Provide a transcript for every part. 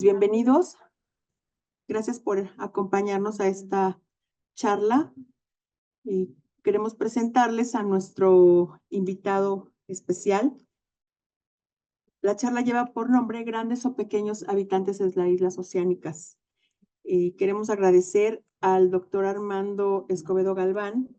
Bienvenidos. Gracias por acompañarnos a esta charla. Queremos presentarles a nuestro invitado especial. La charla lleva por nombre Grandes o Pequeños Habitantes de las Islas Oceánicas. Queremos agradecer al doctor Armando Escobedo Galván.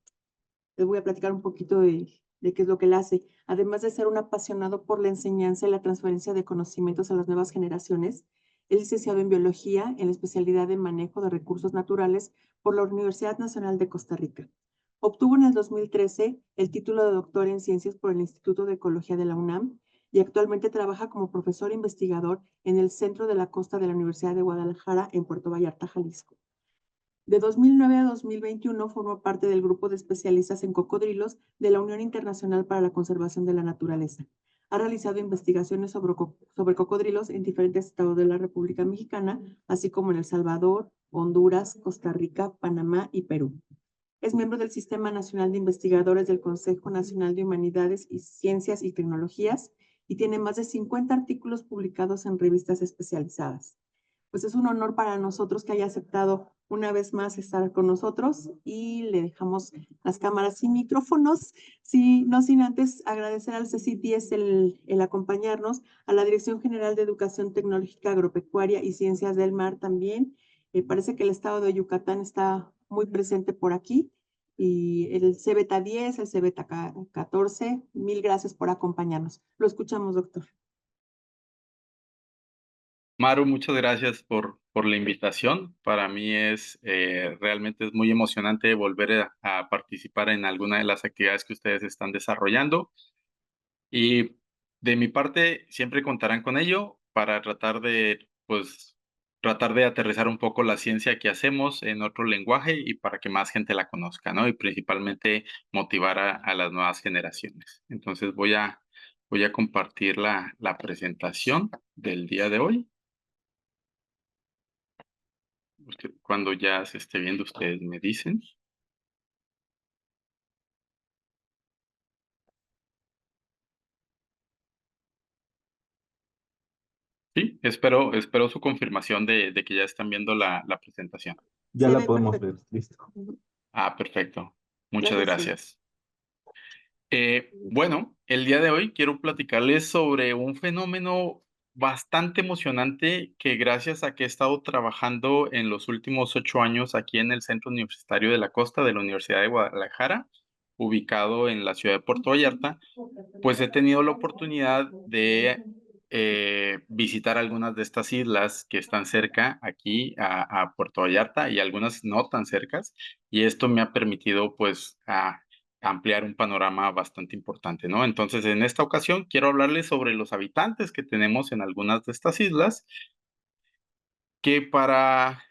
Les voy a platicar un poquito de qué es lo que él hace. Además de ser un apasionado por la enseñanza y la transferencia de conocimientos a las nuevas generaciones, es licenciado en Biología en la especialidad de Manejo de Recursos Naturales por la Universidad Nacional de Costa Rica. Obtuvo en el 2013 el título de doctor en Ciencias por el Instituto de Ecología de la UNAM y actualmente trabaja como profesor investigador en el Centro de la Costa de la Universidad de Guadalajara en Puerto Vallarta, Jalisco. De 2009 a 2021 formó parte del grupo de especialistas en cocodrilos de la Unión Internacional para la Conservación de la Naturaleza. Ha realizado investigaciones sobre cocodrilos en diferentes estados de la República Mexicana, así como en El Salvador, Honduras, Costa Rica, Panamá y Perú. Es miembro del Sistema Nacional de Investigadores del Consejo Nacional de Humanidades y Ciencias y Tecnologías y tiene más de 50 artículos publicados en revistas especializadas. Pues es un honor para nosotros que haya aceptado una vez más estar con nosotros y le dejamos las cámaras y micrófonos, no sin antes agradecer al CECIT-10 el acompañarnos, a la Dirección General de Educación Tecnológica, Agropecuaria y Ciencias del Mar también. Parece que el estado de Yucatán está muy presente por aquí y el CBETA 10, el CBETA 14, mil gracias por acompañarnos. Lo escuchamos, doctor. Maru, muchas gracias por la invitación. Para mí realmente es muy emocionante volver a participar en alguna de las actividades que ustedes están desarrollando. Y de mi parte, siempre contarán con ello para tratar de aterrizar un poco la ciencia que hacemos en otro lenguaje y para que más gente la conozca, ¿no? Y principalmente motivar a las nuevas generaciones. Entonces voy a compartir la presentación del día de hoy. Cuando ya se esté viendo, ustedes me dicen. Sí, espero su confirmación de que ya están viendo la presentación. Ya Se la ve podemos perfecto. ver, listo. Ah, perfecto. Muchas Gracias. gracias. Bueno, el día de hoy quiero platicarles sobre un fenómeno bastante emocionante que gracias a que he estado trabajando en los últimos 8 años aquí en el Centro Universitario de la Costa de la Universidad de Guadalajara, ubicado en la ciudad de Puerto Vallarta, pues he tenido la oportunidad de visitar algunas de estas islas que están cerca aquí a Puerto Vallarta y algunas no tan cercas, y esto me ha permitido pues ampliar un panorama bastante importante, ¿no? Entonces, en esta ocasión quiero hablarles sobre los habitantes que tenemos en algunas de estas islas, que para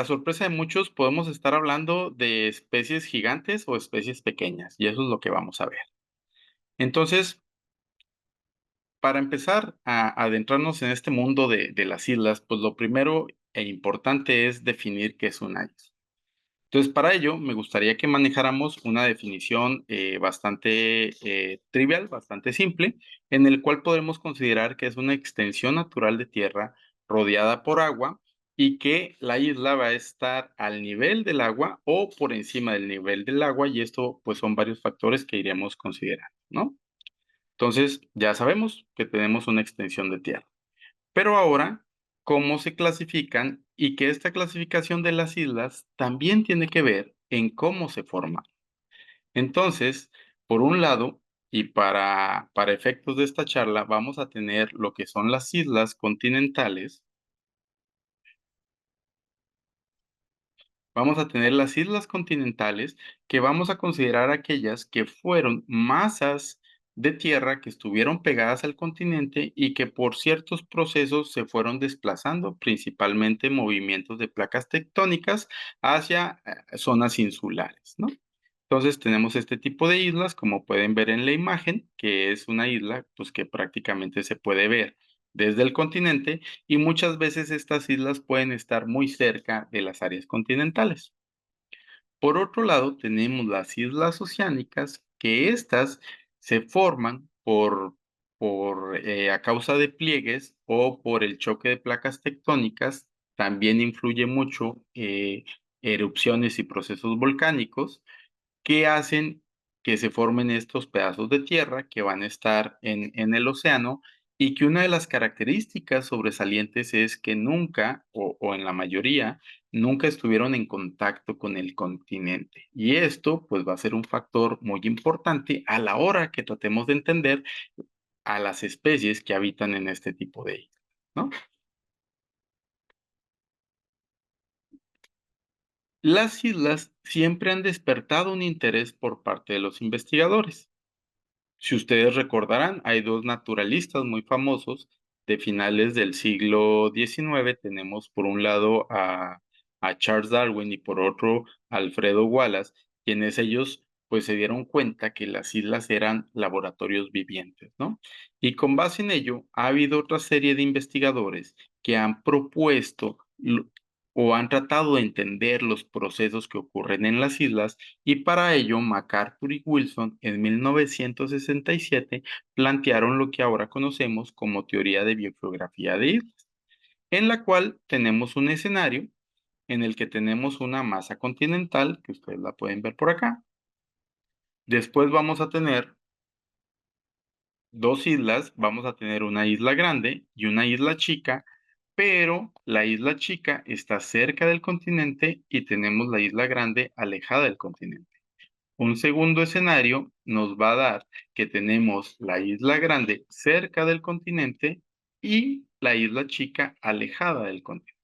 sorpresa de muchos podemos estar hablando de especies gigantes o especies pequeñas, y eso es lo que vamos a ver. Entonces, para empezar a adentrarnos en este mundo de las islas, pues lo primero e importante es definir qué es una isla. Entonces, para ello, me gustaría que manejáramos una definición bastante trivial, bastante simple, en el cual podemos considerar que es una extensión natural de tierra rodeada por agua y que la isla va a estar al nivel del agua o por encima del nivel del agua, y esto pues son varios factores que iremos considerando, ¿no? Entonces, ya sabemos que tenemos una extensión de tierra. Pero ahora, ¿cómo se clasifican? Y que esta clasificación de las islas también tiene que ver en cómo se forman. Entonces, por un lado, y para efectos de esta charla, vamos a tener lo que son las islas continentales. Vamos a tener las islas continentales, que vamos a considerar aquellas que fueron masas de tierra que estuvieron pegadas al continente y que por ciertos procesos se fueron desplazando, principalmente movimientos de placas tectónicas hacia zonas insulares, ¿no? Entonces tenemos este tipo de islas, como pueden ver en la imagen, que es una isla pues, que prácticamente se puede ver desde el continente, y muchas veces estas islas pueden estar muy cerca de las áreas continentales. Por otro lado, tenemos las islas oceánicas, que estas se forman a causa de pliegues o por el choque de placas tectónicas. También influye mucho erupciones y procesos volcánicos que hacen que se formen estos pedazos de tierra que van a estar en el océano, y que una de las características sobresalientes es que nunca, o en la mayoría, nunca estuvieron en contacto con el continente. Y esto pues va a ser un factor muy importante a la hora que tratemos de entender a las especies que habitan en este tipo de islas, ¿no? Las islas siempre han despertado un interés por parte de los investigadores. Si ustedes recordarán, hay dos naturalistas muy famosos de finales del siglo XIX. Tenemos por un lado a Charles Darwin y por otro a Alfredo Wallace, quienes ellos pues se dieron cuenta que las islas eran laboratorios vivientes, ¿no? Y con base en ello, ha habido otra serie de investigadores que han propuesto o han tratado de entender los procesos que ocurren en las islas, y para ello MacArthur y Wilson en 1967 plantearon lo que ahora conocemos como teoría de biogeografía de islas, en la cual tenemos un escenario en el que tenemos una masa continental, que ustedes la pueden ver por acá. Después vamos a tener dos islas, vamos a tener una isla grande y una isla chica, pero la isla chica está cerca del continente y tenemos la isla grande alejada del continente. Un segundo escenario nos va a dar que tenemos la isla grande cerca del continente y la isla chica alejada del continente.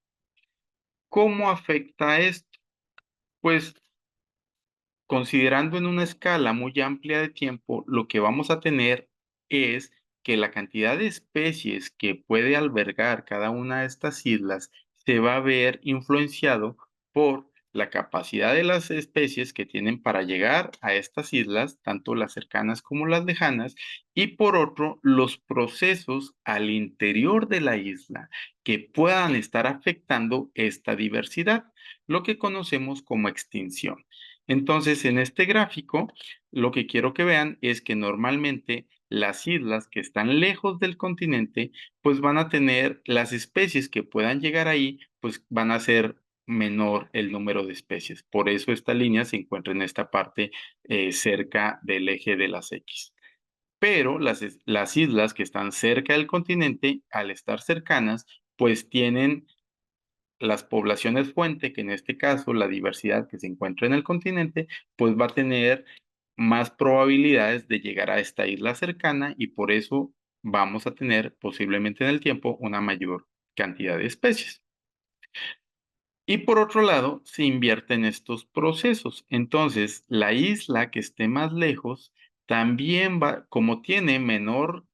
¿Cómo afecta esto? Pues considerando en una escala muy amplia de tiempo, lo que vamos a tener es que la cantidad de especies que puede albergar cada una de estas islas se va a ver influenciado por la capacidad de las especies que tienen para llegar a estas islas, tanto las cercanas como las lejanas, y por otro, los procesos al interior de la isla que puedan estar afectando esta diversidad, lo que conocemos como extinción. Entonces, en este gráfico, lo que quiero que vean es que normalmente las islas que están lejos del continente, pues van a tener las especies que puedan llegar ahí, pues van a ser menor el número de especies. Por eso esta línea se encuentra en esta parte cerca del eje de las X. Pero las islas que están cerca del continente, al estar cercanas, pues tienen las poblaciones fuente, que en este caso la diversidad que se encuentra en el continente, pues va a tener más probabilidades de llegar a esta isla cercana, y por eso vamos a tener posiblemente en el tiempo una mayor cantidad de especies. Y por otro lado, se invierten estos procesos. Entonces, la isla que esté más lejos también va, como tiene menor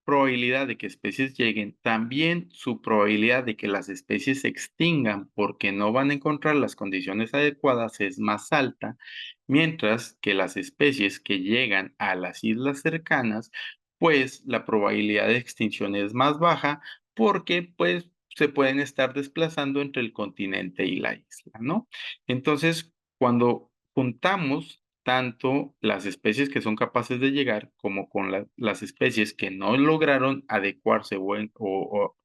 probabilidad de que especies lleguen, también su probabilidad de que las especies se extingan porque no van a encontrar las condiciones adecuadas es más alta, mientras que las especies que llegan a las islas cercanas, pues la probabilidad de extinción es más baja porque pues se pueden estar desplazando entre el continente y la isla, ¿no? Entonces, cuando juntamos tanto las especies que son capaces de llegar como con las especies que no lograron adecuarse o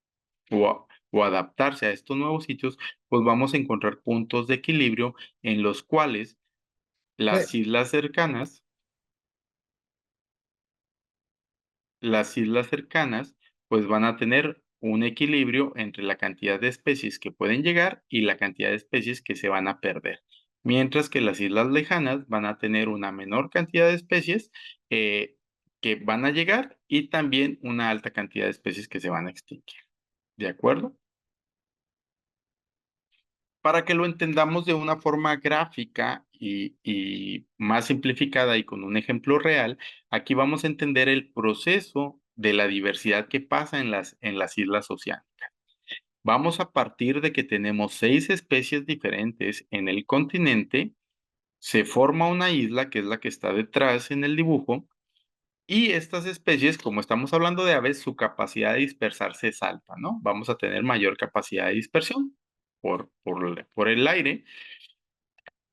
adaptarse a estos nuevos sitios, pues vamos a encontrar puntos de equilibrio en los cuales Eh, las islas cercanas, las islas cercanas, pues van a tener un equilibrio entre la cantidad de especies que pueden llegar y la cantidad de especies que se van a perder. Mientras que las islas lejanas van a tener una menor cantidad de especies eh, que van a llegar, y también una alta cantidad de especies que se van a extinguir. ¿De acuerdo? Para que lo entendamos de una forma gráfica y más simplificada y con un ejemplo real, aquí vamos a entender el proceso de la diversidad que pasa en las islas oceánicas. Vamos a partir de que tenemos 6 especies diferentes en el continente, se forma una isla que es la que está detrás en el dibujo, y estas especies, como estamos hablando de aves, su capacidad de dispersarse es alta, ¿no? Vamos a tener mayor capacidad de dispersión por el aire,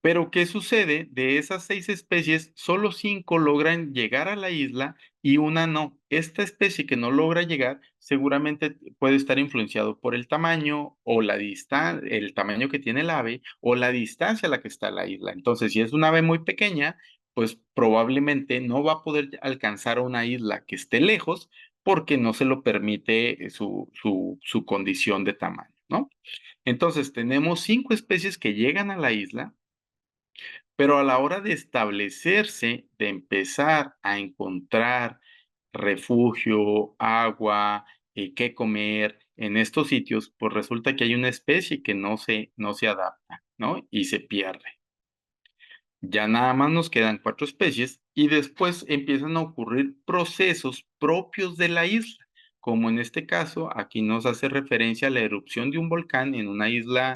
Pero ¿qué sucede? De esas 6 especies, solo 5 logran llegar a la isla y una no. Esta especie que no logra llegar seguramente puede estar influenciado por el tamaño o la distancia, el tamaño que tiene el ave o la distancia a la que está la isla. Entonces, si es una ave muy pequeña, pues probablemente no va a poder alcanzar a una isla que esté lejos porque no se lo permite su condición de tamaño, ¿no? Entonces, tenemos 5 especies que llegan a la isla, pero a la hora de establecerse, de empezar a encontrar refugio, agua, qué comer en estos sitios, pues resulta que hay una especie que no se adapta, ¿no? Y se pierde. Ya nada más nos quedan 4 especies y después empiezan a ocurrir procesos propios de la isla, como en este caso, aquí nos hace referencia a la erupción de un volcán en una isla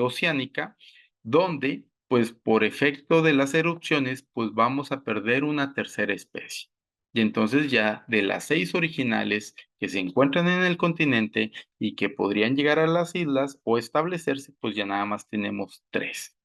oceánica, donde, pues por efecto de las erupciones, pues vamos a perder una tercera especie. Y entonces ya de las 6 originales que se encuentran en el continente y que podrían llegar a las islas o establecerse, pues ya nada más tenemos 3.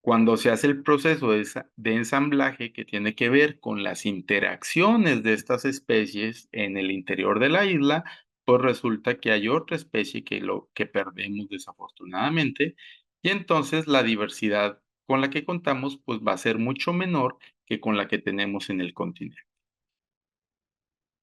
Cuando se hace el proceso de ensamblaje que tiene que ver con las interacciones de estas especies en el interior de la isla, pues resulta que hay otra especie que perdemos desafortunadamente, y entonces la diversidad con la que contamos pues va a ser mucho menor que con la que tenemos en el continente.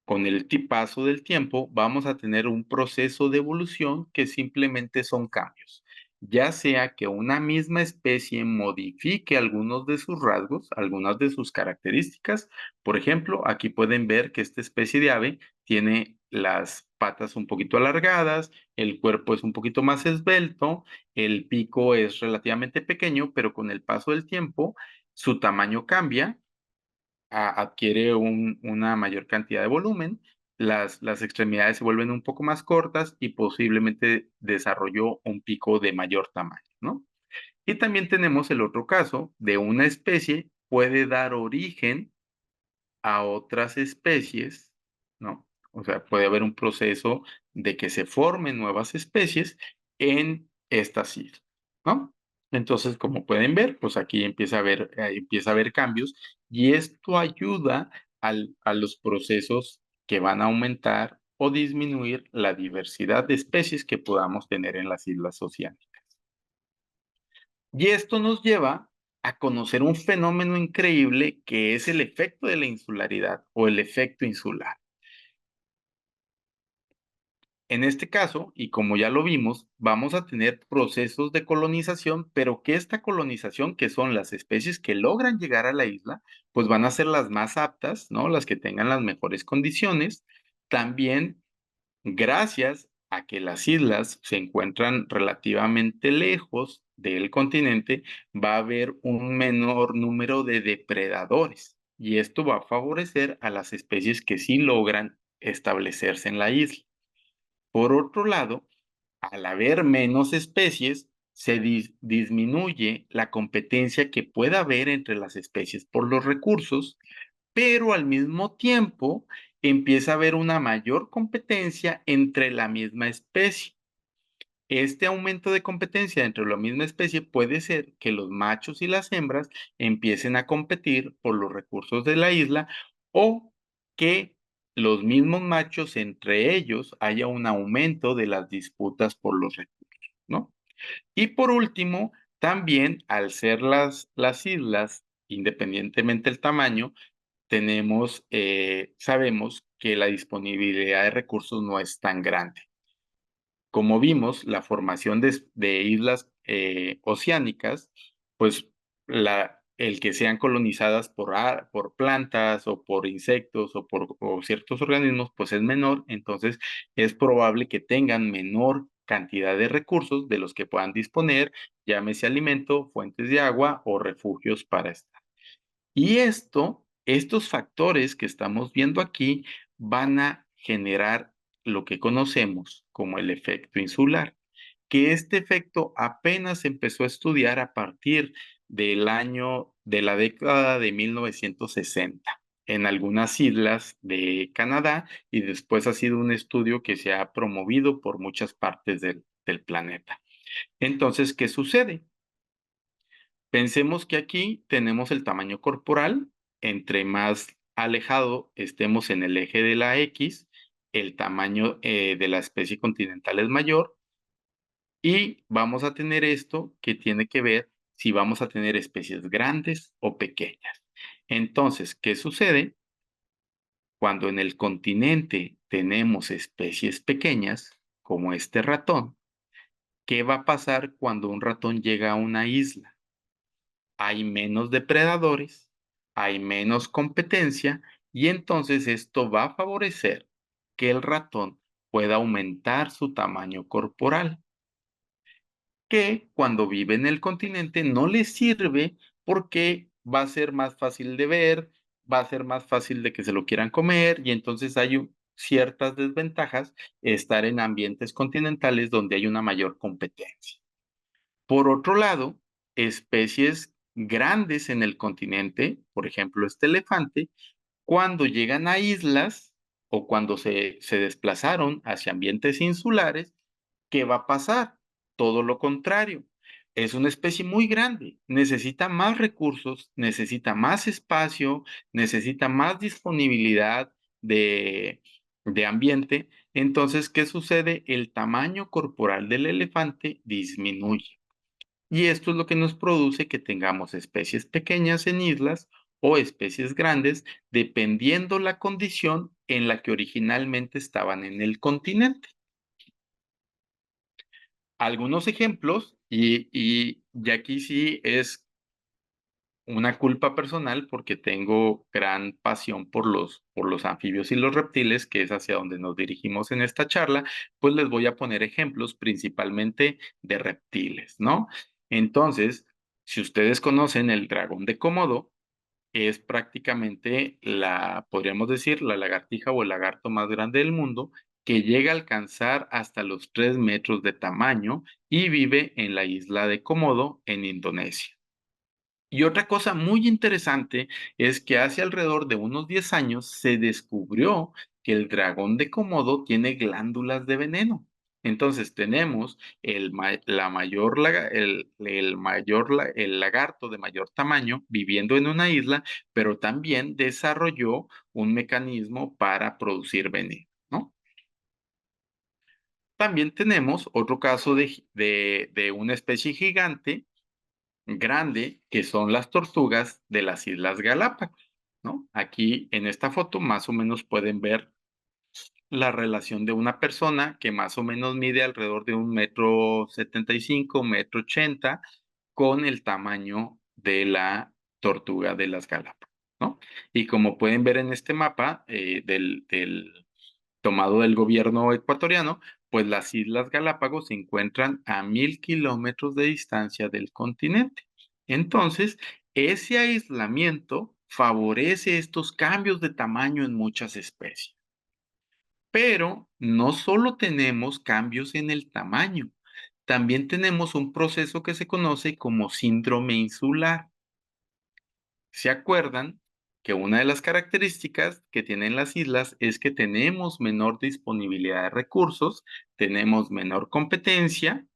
Con el paso del tiempo vamos a tener un proceso de evolución que simplemente son cambios, ya sea que una misma especie modifique algunos de sus rasgos, algunas de sus características. Por ejemplo, aquí pueden ver que esta especie de ave tiene las patas un poquito alargadas, el cuerpo es un poquito más esbelto, el pico es relativamente pequeño, pero con el paso del tiempo su tamaño cambia, adquiere una mayor cantidad de volumen, las extremidades se vuelven un poco más cortas y posiblemente desarrolló un pico de mayor tamaño, ¿no? Y también tenemos el otro caso de una especie puede dar origen a otras especies, ¿no? O sea, puede haber un proceso de que se formen nuevas especies en estas islas, ¿no? Entonces, como pueden ver, pues aquí empieza a haber cambios y esto ayuda a los procesos que van a aumentar o disminuir la diversidad de especies que podamos tener en las islas oceánicas. Y esto nos lleva a conocer un fenómeno increíble que es el efecto de la insularidad o el efecto insular. En este caso, y como ya lo vimos, vamos a tener procesos de colonización, pero que esta colonización, que son las especies que logran llegar a la isla, pues van a ser las más aptas, ¿no? Las que tengan las mejores condiciones. También gracias a que las islas se encuentran relativamente lejos del continente, va a haber un menor número de depredadores y esto va a favorecer a las especies que sí logran establecerse en la isla. Por otro lado, al haber menos especies, se disminuye la competencia que pueda haber entre las especies por los recursos, pero al mismo tiempo empieza a haber una mayor competencia entre la misma especie. Este aumento de competencia entre la misma especie puede ser que los machos y las hembras empiecen a competir por los recursos de la isla o que los mismos machos entre ellos haya un aumento de las disputas por los recursos, ¿no? Y por último, también al ser las islas, independientemente del tamaño, sabemos que la disponibilidad de recursos no es tan grande. Como vimos, la formación de islas oceánicas, pues el que sean colonizadas por plantas o por insectos o ciertos organismos, pues es menor, entonces es probable que tengan menor cantidad de recursos de los que puedan disponer, llámese alimento, fuentes de agua o refugios para estar. Y estos factores que estamos viendo aquí van a generar lo que conocemos como el efecto insular, que este efecto apenas empezó a estudiar a partir de la década de 1960 en algunas islas de Canadá y después ha sido un estudio que se ha promovido por muchas partes del planeta. Entonces, ¿qué sucede? Pensemos que aquí tenemos el tamaño corporal. Entre más alejado estemos en el eje de la X, el tamaño de la especie continental es mayor. Y vamos a tener esto que tiene que ver si vamos a tener especies grandes o pequeñas. Entonces, ¿qué sucede? Cuando en el continente tenemos especies pequeñas, como este ratón, ¿qué va a pasar cuando un ratón llega a una isla? Hay menos depredadores, hay menos competencia y entonces esto va a favorecer que el ratón pueda aumentar su tamaño corporal, que cuando vive en el continente no le sirve porque va a ser más fácil de ver, va a ser más fácil de que se lo quieran comer y entonces hay ciertas desventajas estar en ambientes continentales donde hay una mayor competencia. Por otro lado, especies grandes en el continente, por ejemplo, este elefante, cuando llegan a islas o cuando se desplazaron hacia ambientes insulares, ¿qué va a pasar? Todo lo contrario. Es una especie muy grande, necesita más recursos, necesita más espacio, necesita más disponibilidad de ambiente. Entonces, ¿qué sucede? El tamaño corporal del elefante disminuye. Y esto es lo que nos produce que tengamos especies pequeñas en islas o especies grandes, dependiendo la condición en la que originalmente estaban en el continente. Algunos ejemplos, y aquí sí es una culpa personal porque tengo gran pasión por los anfibios y los reptiles, que es hacia donde nos dirigimos en esta charla, pues les voy a poner ejemplos principalmente de reptiles, ¿no? Entonces, si ustedes conocen el dragón de Komodo, es prácticamente podríamos decir, la lagartija o el lagarto más grande del mundo, que llega a alcanzar hasta los 3 metros de tamaño y vive en la isla de Komodo, en Indonesia. Y otra cosa muy interesante es que hace alrededor de unos 10 años se descubrió que el dragón de Komodo tiene glándulas de veneno. Entonces tenemos la mayor, el lagarto de mayor tamaño viviendo en una isla, pero también desarrolló un mecanismo para producir veneno, ¿no? También tenemos otro caso de una especie gigante grande, que son las tortugas de las Islas Galápagos, ¿no? Aquí en esta foto más o menos pueden ver la relación de una persona que más o menos mide alrededor de 1,75 m, 1,80 m, con el tamaño de la tortuga de las Galápagos, ¿no? Y como pueden ver en este mapa tomado del gobierno ecuatoriano, pues las Islas Galápagos se encuentran a 1,000 kilómetros de distancia del continente. Entonces, ese aislamiento favorece estos cambios de tamaño en muchas especies. Pero no solo tenemos cambios en el tamaño, también tenemos un proceso que se conoce como síndrome insular. ¿Se acuerdan que una de las características que tienen las islas es que tenemos menor disponibilidad de recursos, tenemos menor competencia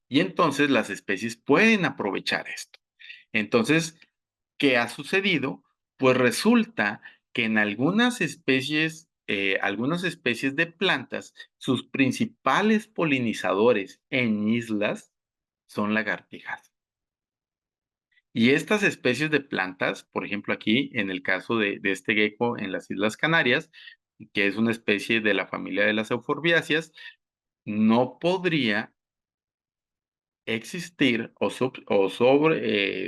y entonces las especies pueden aprovechar esto? Entonces, ¿qué ha sucedido? Pues resulta que en algunas especies de plantas, sus principales polinizadores en islas son lagartijas. Y estas especies de plantas, por ejemplo, aquí en el caso de este gecko en las Islas Canarias, que es una especie de la familia de las euforbiáceas, no podría existir o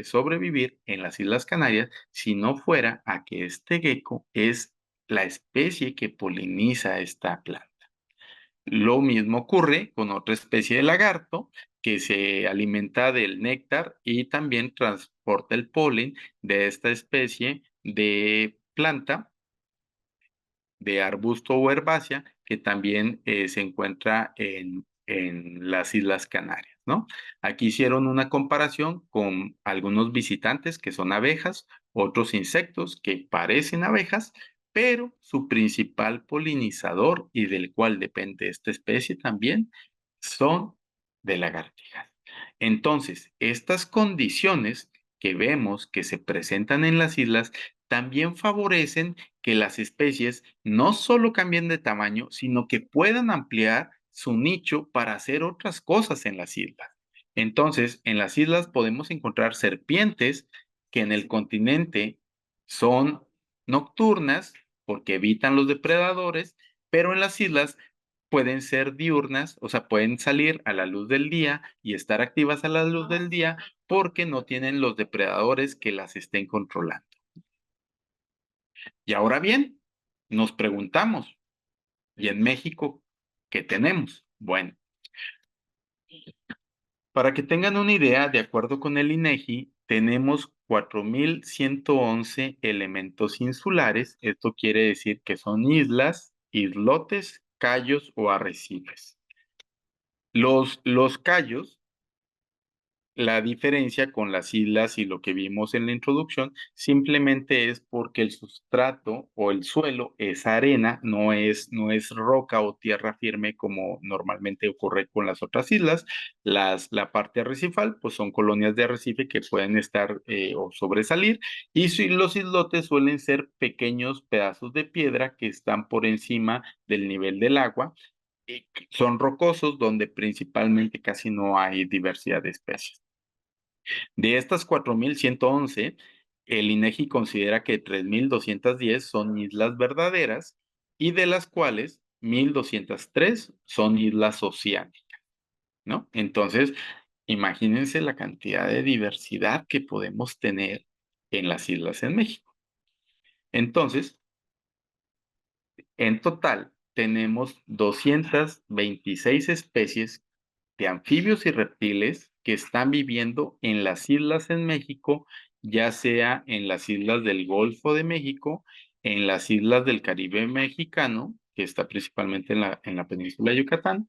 sobrevivir en las Islas Canarias si no fuera a que este gecko es la especie que poliniza esta planta. Lo mismo ocurre con otra especie de lagarto que se alimenta del néctar y también transporta el polen de esta especie de planta, de arbusto o herbácea, que también se encuentra en las Islas Canarias, ¿no? Aquí hicieron una comparación con algunos visitantes que son abejas, otros insectos que parecen abejas, pero su principal polinizador y del cual depende esta especie también son de lagartijas. Entonces, estas condiciones que vemos que se presentan en las islas también favorecen que las especies no solo cambien de tamaño, sino que puedan ampliar su nicho para hacer otras cosas en las islas. Entonces, en las islas podemos encontrar serpientes que en el continente son nocturnas porque evitan los depredadores, pero en las islas pueden ser diurnas, o sea, pueden salir a la luz del día y estar activas a la luz del día porque no tienen los depredadores que las estén controlando. Y ahora bien, nos preguntamos, ¿y en México qué tenemos? Bueno, para que tengan una idea, de acuerdo con el INEGI, tenemos 4.111 elementos insulares. Esto quiere decir que son islas, islotes, cayos o arrecifes. Los cayos, la diferencia con las islas y lo que vimos en la introducción simplemente es porque el sustrato o el suelo es arena, no es roca o tierra firme como normalmente ocurre con las otras islas. La parte arrecifal, pues son colonias de arrecife que pueden estar o sobresalir, y los islotes suelen ser pequeños pedazos de piedra que están por encima del nivel del agua. Son rocosos donde principalmente casi no hay diversidad de especies. De estas 4.111, el INEGI considera que 3.210 son islas verdaderas y de las cuales 1.203 son islas oceánicas, ¿no? Entonces, imagínense la cantidad de diversidad que podemos tener en las islas en México. Entonces, en total, tenemos 226 especies de anfibios y reptiles que están viviendo en las islas en México, ya sea en las islas del Golfo de México, en las islas del Caribe mexicano, que está principalmente en la península de Yucatán.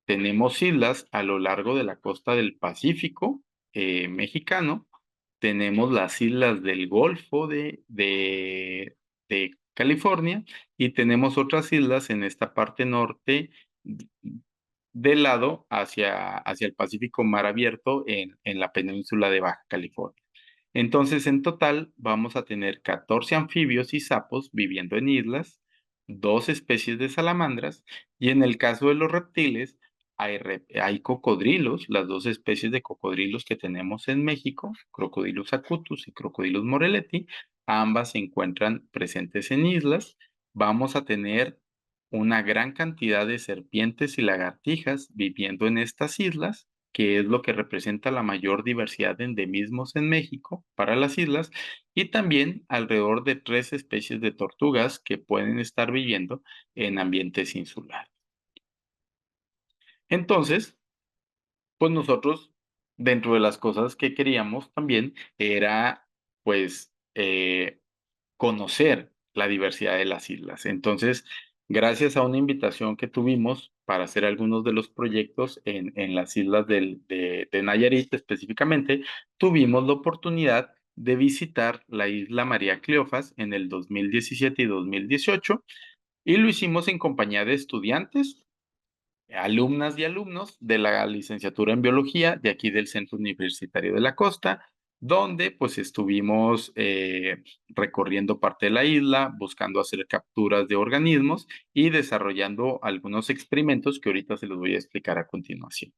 Tenemos islas a lo largo de la costa del Pacífico mexicano. Tenemos las islas del Golfo de California, y tenemos otras islas en esta parte norte del lado hacia el Pacífico Mar Abierto en la península de Baja California. Entonces, en total, vamos a tener 14 anfibios y sapos viviendo en islas, dos especies de salamandras, y en el caso de los reptiles, hay cocodrilos, las dos especies de cocodrilos que tenemos en México, Crocodylus acutus y Crocodylus moreleti, ambas se encuentran presentes en islas. Vamos a tener una gran cantidad de serpientes y lagartijas viviendo en estas islas, que es lo que representa la mayor diversidad de endemismos en México para las islas, y también alrededor de 3 especies de tortugas que pueden estar viviendo en ambientes insulares. Entonces, pues nosotros, dentro de las cosas que queríamos también, era, pues, conocer la diversidad de las islas. Entonces, gracias a una invitación que tuvimos para hacer algunos de los proyectos en las islas de Nayarit específicamente, tuvimos la oportunidad de visitar la isla María Cleofas en el 2017 y 2018, y lo hicimos en compañía de estudiantes, alumnas y alumnos de la licenciatura en biología de aquí del Centro Universitario de la Costa, donde pues estuvimos recorriendo parte de la isla, buscando hacer capturas de organismos y desarrollando algunos experimentos que ahorita se los voy a explicar a continuación.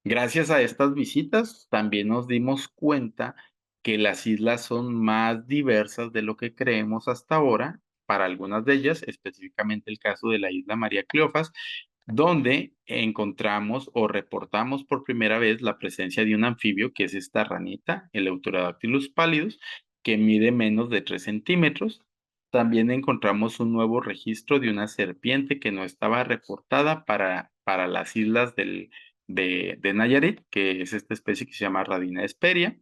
Gracias a estas visitas también nos dimos cuenta que las islas son más diversas de lo que creemos hasta ahora. Para algunas de ellas, específicamente el caso de la isla María Cleofas, donde encontramos o reportamos por primera vez la presencia de un anfibio, que es esta ranita, el Euterodactylus pallidus, que mide menos de 3 centímetros. También encontramos un nuevo registro de una serpiente que no estaba reportada para las islas de Nayarit, que es esta especie que se llama Radina hesperia.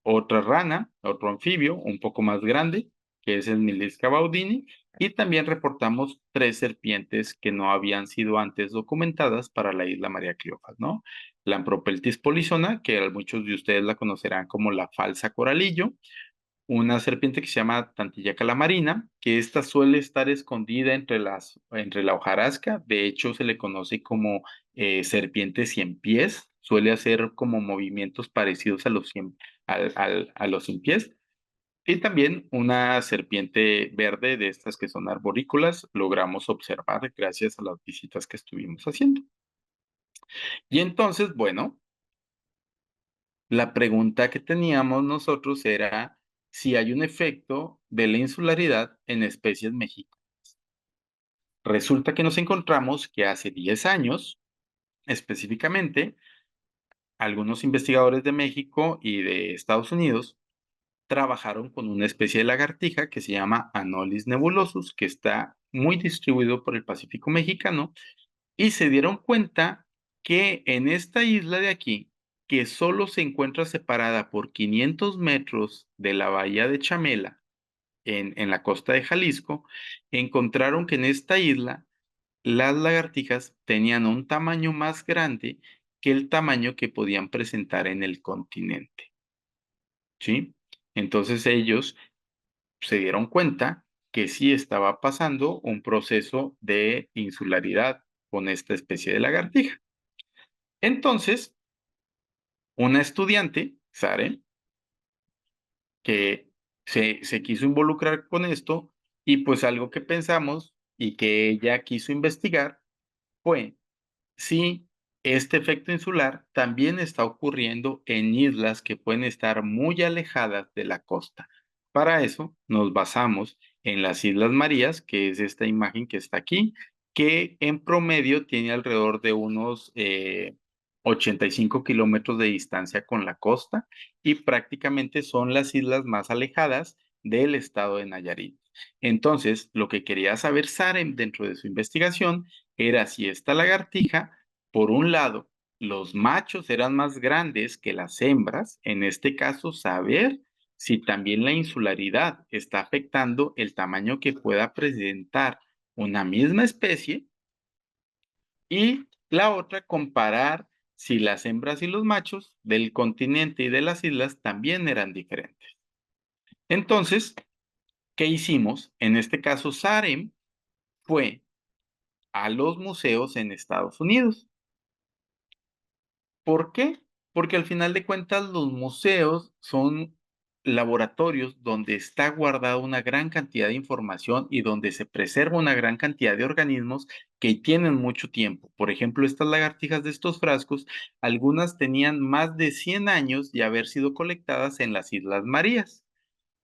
Otra rana, otro anfibio un poco más grande, que es el Milisca baudini, y también reportamos 3 serpientes que no habían sido antes documentadas para la isla María Cleofas, ¿no? La Ampropeltis polizona, que muchos de ustedes la conocerán como la falsa coralillo, una serpiente que se llama Tantilla calamarina, que esta suele estar escondida entre la hojarasca. De hecho, se le conoce como serpiente cien pies. Suele hacer como movimientos parecidos a a los cien pies. Y también una serpiente verde de estas que son arborícolas, logramos observar gracias a las visitas que estuvimos haciendo. Y entonces, bueno, la pregunta que teníamos nosotros era si hay un efecto de la insularidad en especies mexicanas. Resulta que nos encontramos que hace 10 años, específicamente, algunos investigadores de México y de Estados Unidos trabajaron con una especie de lagartija que se llama Anolis nebulosus, que está muy distribuido por el Pacífico mexicano, y se dieron cuenta que en esta isla de aquí, que solo se encuentra separada por 500 metros de la bahía de Chamela, en la costa de Jalisco, encontraron que en esta isla las lagartijas tenían un tamaño más grande que el tamaño que podían presentar en el continente, ¿sí? Entonces ellos se dieron cuenta que sí estaba pasando un proceso de insularidad con esta especie de lagartija. Entonces, una estudiante, Sare, que se quiso involucrar con esto y pues algo que pensamos y que ella quiso investigar fue si este efecto insular también está ocurriendo en islas que pueden estar muy alejadas de la costa. Para eso nos basamos en las Islas Marías, que es esta imagen que está aquí, que en promedio tiene alrededor de unos 85 kilómetros de distancia con la costa y prácticamente son las islas más alejadas del estado de Nayarit. Entonces, lo que quería saber Sarem dentro de su investigación era si esta lagartija, por un lado, los machos eran más grandes que las hembras, en este caso, saber si también la insularidad está afectando el tamaño que pueda presentar una misma especie, y la otra, comparar si las hembras y los machos del continente y de las islas también eran diferentes. Entonces, ¿qué hicimos? En este caso, Sarem fue a los museos en Estados Unidos. ¿Por qué? Porque al final de cuentas los museos son laboratorios donde está guardada una gran cantidad de información y donde se preserva una gran cantidad de organismos que tienen mucho tiempo. Por ejemplo, estas lagartijas de estos frascos, algunas tenían más de 100 años de haber sido colectadas en las Islas Marías.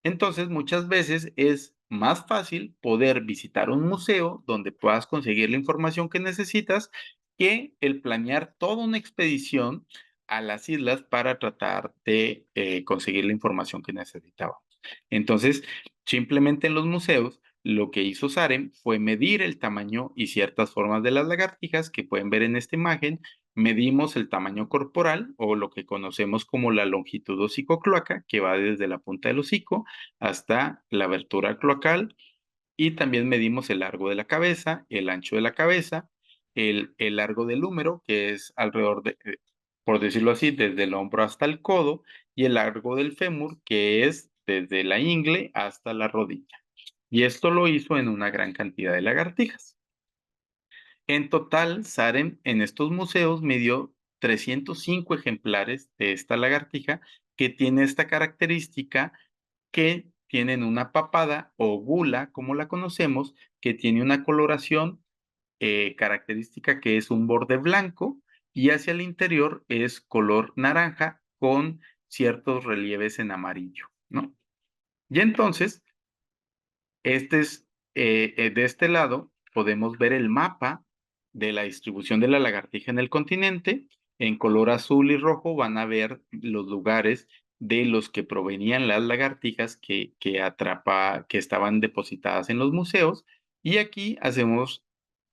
Entonces, muchas veces es más fácil poder visitar un museo donde puedas conseguir la información que necesitas que el planear toda una expedición a las islas para tratar de conseguir la información que necesitábamos. Entonces, simplemente en los museos, lo que hizo Sarem fue medir el tamaño y ciertas formas de las lagartijas que pueden ver en esta imagen. Medimos el tamaño corporal o lo que conocemos como la longitud hocicocloaca, que va desde la punta del hocico hasta la abertura cloacal, y también medimos el largo de la cabeza, el ancho de la cabeza, el largo del húmero, que es alrededor de, por decirlo así, desde el hombro hasta el codo, y el largo del fémur, que es desde la ingle hasta la rodilla. Y esto lo hizo en una gran cantidad de lagartijas. En total, Saren en estos museos midió 305 ejemplares de esta lagartija que tiene esta característica, que tienen una papada o gula, como la conocemos, que tiene una coloración característica que es un borde blanco y hacia el interior es color naranja con ciertos relieves en amarillo, ¿no? Y entonces, este es, de este lado podemos ver el mapa de la distribución de la lagartija en el continente. En color azul y rojo van a ver los lugares de los que provenían las lagartijas que estaban depositadas en los museos. Y aquí hacemos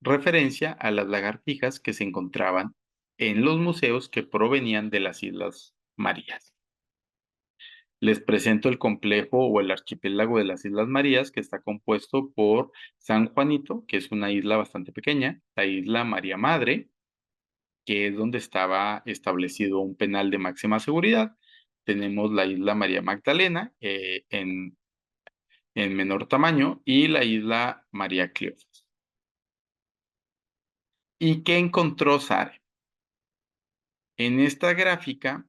referencia a las lagartijas que se encontraban en los museos que provenían de las Islas Marías. Les presento el complejo o el archipiélago de las Islas Marías, que está compuesto por San Juanito, que es una isla bastante pequeña, la isla María Madre, que es donde estaba establecido un penal de máxima seguridad, tenemos la isla María Magdalena en menor tamaño y la isla María Cleofas. ¿Y qué encontró Sare? En esta gráfica,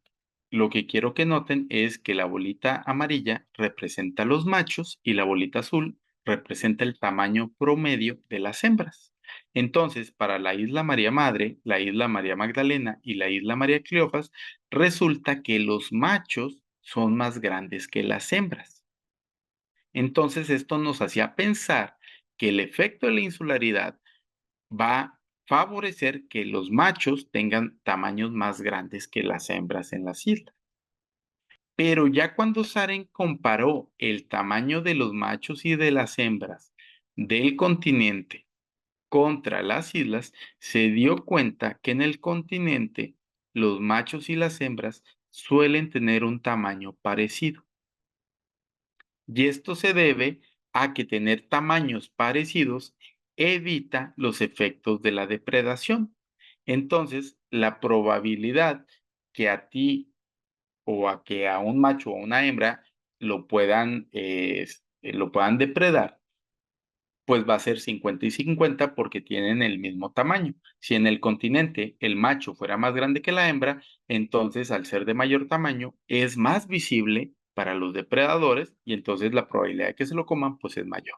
lo que quiero que noten es que la bolita amarilla representa a los machos y la bolita azul representa el tamaño promedio de las hembras. Entonces, para la isla María Madre, la isla María Magdalena y la isla María Cleofas, resulta que los machos son más grandes que las hembras. Entonces, esto nos hacía pensar que el efecto de la insularidad va a favorecer que los machos tengan tamaños más grandes que las hembras en las islas. Pero ya cuando Saren comparó el tamaño de los machos y de las hembras del continente contra las islas, se dio cuenta que en el continente los machos y las hembras suelen tener un tamaño parecido. Y esto se debe a que tener tamaños parecidos evita los efectos de la depredación. Entonces, la probabilidad que a ti o a que a un macho o una hembra lo puedan depredar, pues va a ser 50 y 50 porque tienen el mismo tamaño. Si en el continente el macho fuera más grande que la hembra, entonces al ser de mayor tamaño es más visible para los depredadores y entonces la probabilidad de que se lo coman pues es mayor.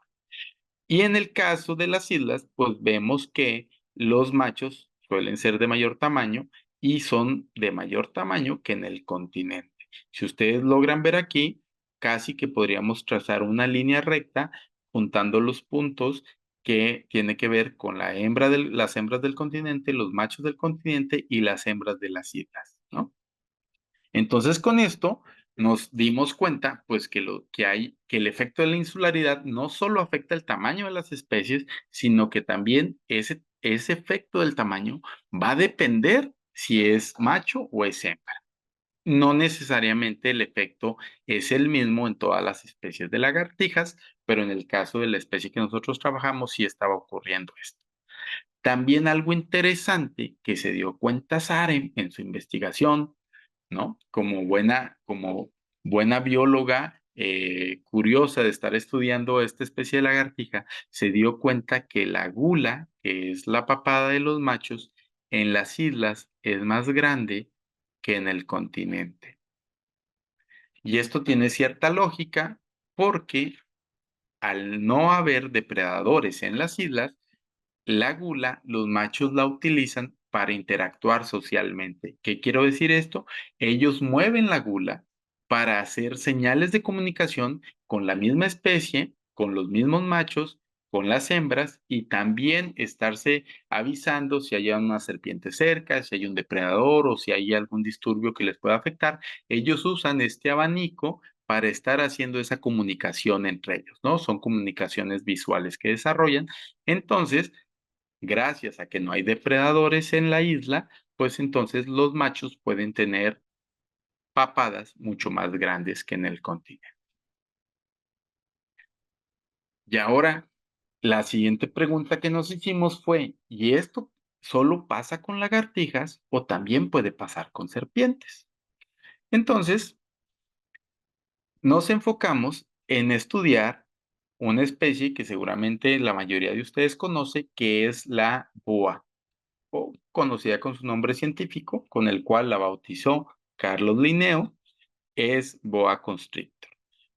Y en el caso de las islas, pues vemos que los machos suelen ser de mayor tamaño y son de mayor tamaño que en el continente. Si ustedes logran ver aquí, casi que podríamos trazar una línea recta juntando los puntos que tiene que ver con las hembras del continente, los machos del continente y las hembras de las islas, ¿no? Entonces, con esto nos dimos cuenta, pues, que el efecto de la insularidad no solo afecta el tamaño de las especies, sino que también ese efecto del tamaño va a depender si es macho o es hembra. No necesariamente el efecto es el mismo en todas las especies de lagartijas, pero en el caso de la especie que nosotros trabajamos sí estaba ocurriendo esto. También algo interesante que se dio cuenta Saren en su investigación, ¿no? Como buena bióloga curiosa de estar estudiando esta especie de lagartija, se dio cuenta que la gula, que es la papada de los machos, en las islas es más grande que en el continente. Y esto tiene cierta lógica porque al no haber depredadores en las islas, la gula, los machos la utilizan para interactuar socialmente. ¿Qué quiero decir esto? Ellos mueven la gula para hacer señales de comunicación con la misma especie, con los mismos machos, con las hembras y también estarse avisando si hay una serpiente cerca, si hay un depredador o si hay algún disturbio que les pueda afectar. Ellos usan este abanico para estar haciendo esa comunicación entre ellos, ¿no? Son comunicaciones visuales que desarrollan. Entonces, gracias a que no hay depredadores en la isla, pues entonces los machos pueden tener papadas mucho más grandes que en el continente. Y ahora, la siguiente pregunta que nos hicimos fue, ¿y esto solo pasa con lagartijas o también puede pasar con serpientes? Entonces, nos enfocamos en estudiar una especie que seguramente la mayoría de ustedes conoce, que es la boa, o conocida con su nombre científico, con el cual la bautizó Carlos Linneo, es boa constrictor.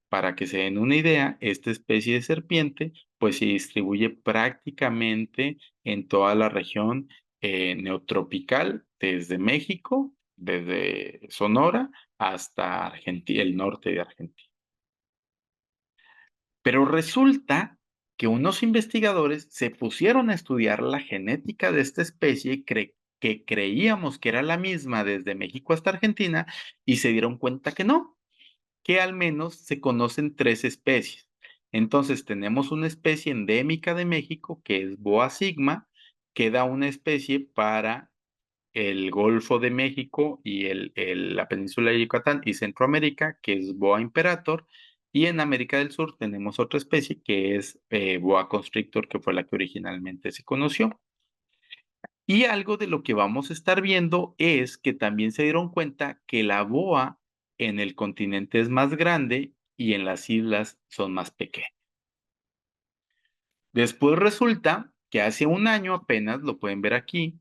Para que se den una idea, esta especie de serpiente pues se distribuye prácticamente en toda la región neotropical, desde México, desde Sonora hasta Argentina, el norte de Argentina. Pero resulta que unos investigadores se pusieron a estudiar la genética de esta especie que creíamos que era la misma desde México hasta Argentina y se dieron cuenta que no, que al menos se conocen tres especies. Entonces tenemos una especie endémica de México que es Boa sigma, que da una especie para el Golfo de México y la península de Yucatán y Centroamérica, que es Boa imperator, y en América del Sur tenemos otra especie que es Boa constrictor, que fue la que originalmente se conoció. Y algo de lo que vamos a estar viendo es que también se dieron cuenta que la boa en el continente es más grande y en las islas son más pequeñas. Después resulta que hace un año apenas, lo pueden ver aquí,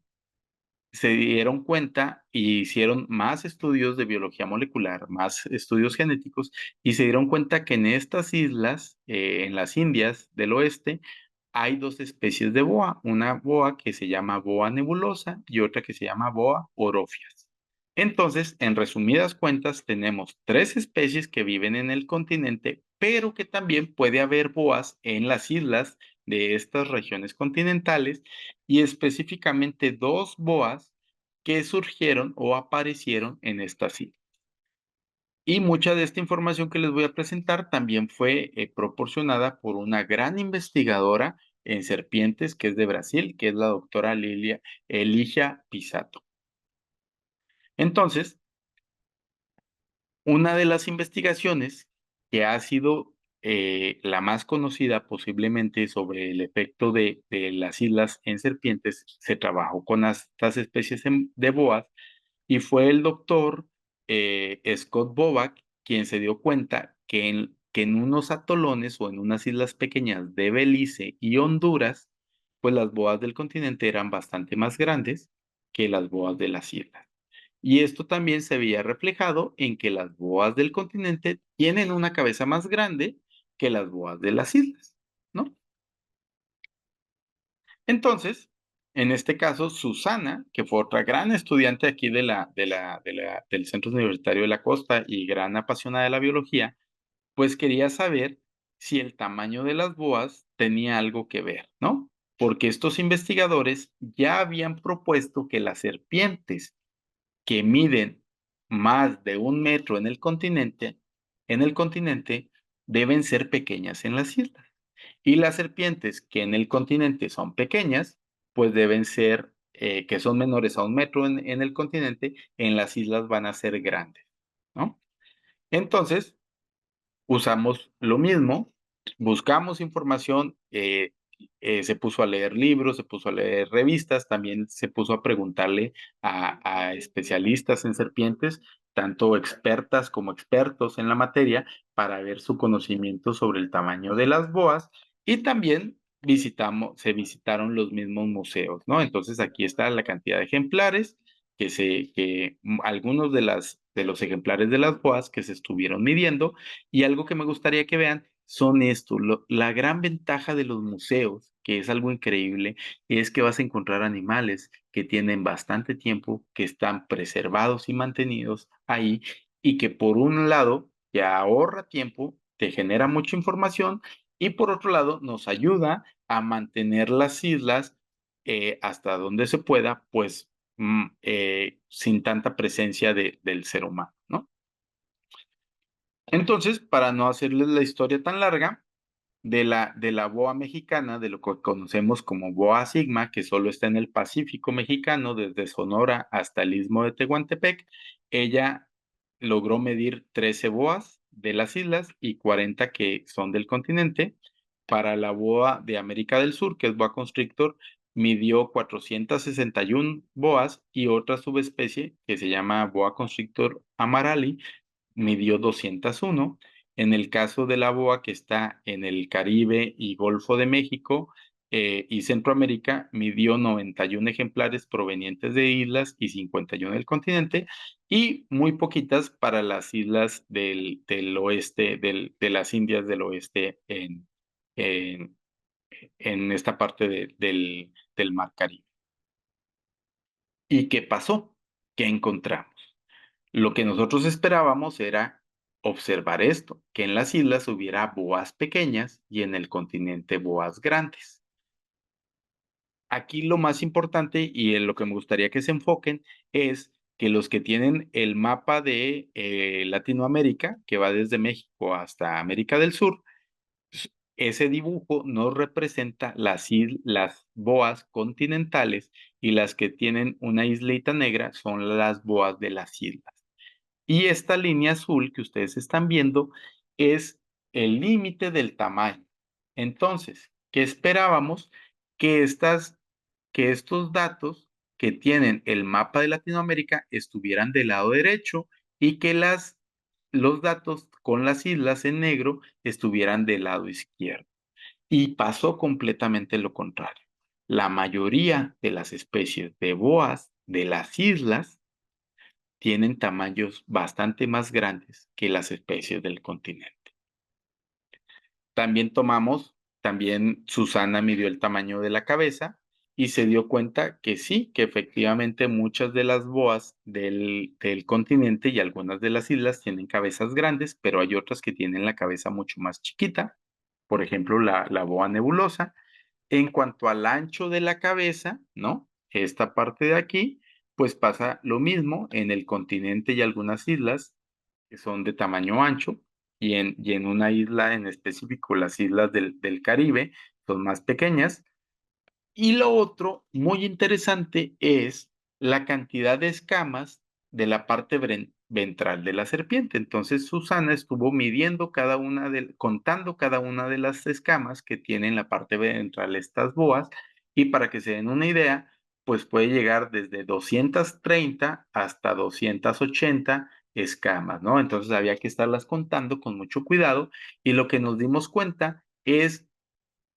se dieron cuenta y hicieron más estudios de biología molecular, más estudios genéticos, y se dieron cuenta que en estas islas, en las Indias del oeste, hay dos especies de boa, una boa que se llama boa nebulosa y otra que se llama boa orofias. Entonces, en resumidas cuentas, tenemos tres especies que viven en el continente, pero que también puede haber boas en las islas de estas regiones continentales y específicamente dos boas que surgieron o aparecieron en estas islas. Y mucha de esta información que les voy a presentar también fue proporcionada por una gran investigadora en serpientes que es de Brasil, que es la doctora Eligia Pisato. Entonces, una de las investigaciones que ha sido la más conocida posiblemente sobre el efecto de las islas en serpientes, se trabajó con estas especies de boas y fue el doctor Scott Bobak quien se dio cuenta que en unos atolones o en unas islas pequeñas de Belice y Honduras, pues las boas del continente eran bastante más grandes que las boas de las islas. Y esto también se veía reflejado en que las boas del continente tienen una cabeza más grande que las boas de las islas, ¿no? Entonces, en este caso, Susana, que fue otra gran estudiante aquí del Centro Universitario de la Costa y gran apasionada de la biología, pues quería saber si el tamaño de las boas tenía algo que ver, ¿no? Porque estos investigadores ya habían propuesto que las serpientes que miden más de 1 metro en el continente deben ser pequeñas en las islas. Y las serpientes que en el continente son pequeñas, pues deben ser, que son menores a 1 metro en el continente, en las islas van a ser grandes, ¿no? Entonces, usamos lo mismo, buscamos información, se puso a leer libros, se puso a leer revistas, también se puso a preguntarle a especialistas en serpientes, tanto expertas como expertos en la materia, para ver su conocimiento sobre el tamaño de las boas y también se visitaron los mismos museos, ¿no? Entonces aquí está la cantidad de ejemplares algunos de los ejemplares de las boas que se estuvieron midiendo y algo que me gustaría que vean son esto, la gran ventaja de los museos, que es algo increíble, es que vas a encontrar animales que tienen bastante tiempo, que están preservados y mantenidos ahí y que por un lado te ahorra tiempo, te genera mucha información y por otro lado nos ayuda a mantener las islas hasta donde se pueda, pues sin tanta presencia del ser humano, ¿no? Entonces, para no hacerles la historia tan larga, de la boa mexicana, de lo que conocemos como boa sigma, que solo está en el Pacífico mexicano, desde Sonora hasta el Istmo de Tehuantepec, ella logró medir 13 boas de las islas y 40 que son del continente. Para la boa de América del Sur, que es boa constrictor, midió 461 boas y otra subespecie que se llama boa constrictor amarali midió 201. En el caso de la boa que está en el Caribe y Golfo de México y Centroamérica, midió 91 ejemplares provenientes de islas y 51 del continente, y muy poquitas para las islas del oeste, de las Indias del oeste en, en esta parte del Mar Caribe. ¿Y qué pasó? ¿Qué encontramos? Lo que nosotros esperábamos era observar esto, que en las islas hubiera boas pequeñas y en el continente boas grandes. Aquí lo más importante y en lo que me gustaría que se enfoquen es que los que tienen el mapa de Latinoamérica, que va desde México hasta América del Sur, ese dibujo no representa las boas continentales y las que tienen una islita negra son las boas de las islas. Y esta línea azul que ustedes están viendo es el límite del tamaño. Entonces, ¿qué esperábamos? Que, que estos datos que tienen el mapa de Latinoamérica estuvieran del lado derecho y que las los datos con las islas en negro estuvieran del lado izquierdo. Y pasó completamente lo contrario. La mayoría de las especies de boas de las islas tienen tamaños bastante más grandes que las especies del continente. También Susana midió el tamaño de la cabeza y se dio cuenta que sí, que efectivamente muchas de las boas del continente y algunas de las islas tienen cabezas grandes, pero hay otras que tienen la cabeza mucho más chiquita. Por ejemplo, la boa nebulosa. En cuanto al ancho de la cabeza, ¿no? Esta parte de aquí, pues pasa lo mismo en el continente y algunas islas que son de tamaño ancho, y en una isla en específico, las islas del Caribe, son más pequeñas. Y lo otro muy interesante es la cantidad de escamas de la parte ventral de la serpiente. Entonces Susana estuvo midiendo contando cada una de las escamas que tienen la parte ventral estas boas, y para que se den una idea, pues puede llegar desde 230 hasta 280 escamas, ¿no? Entonces había que estarlas contando con mucho cuidado, y lo que nos dimos cuenta es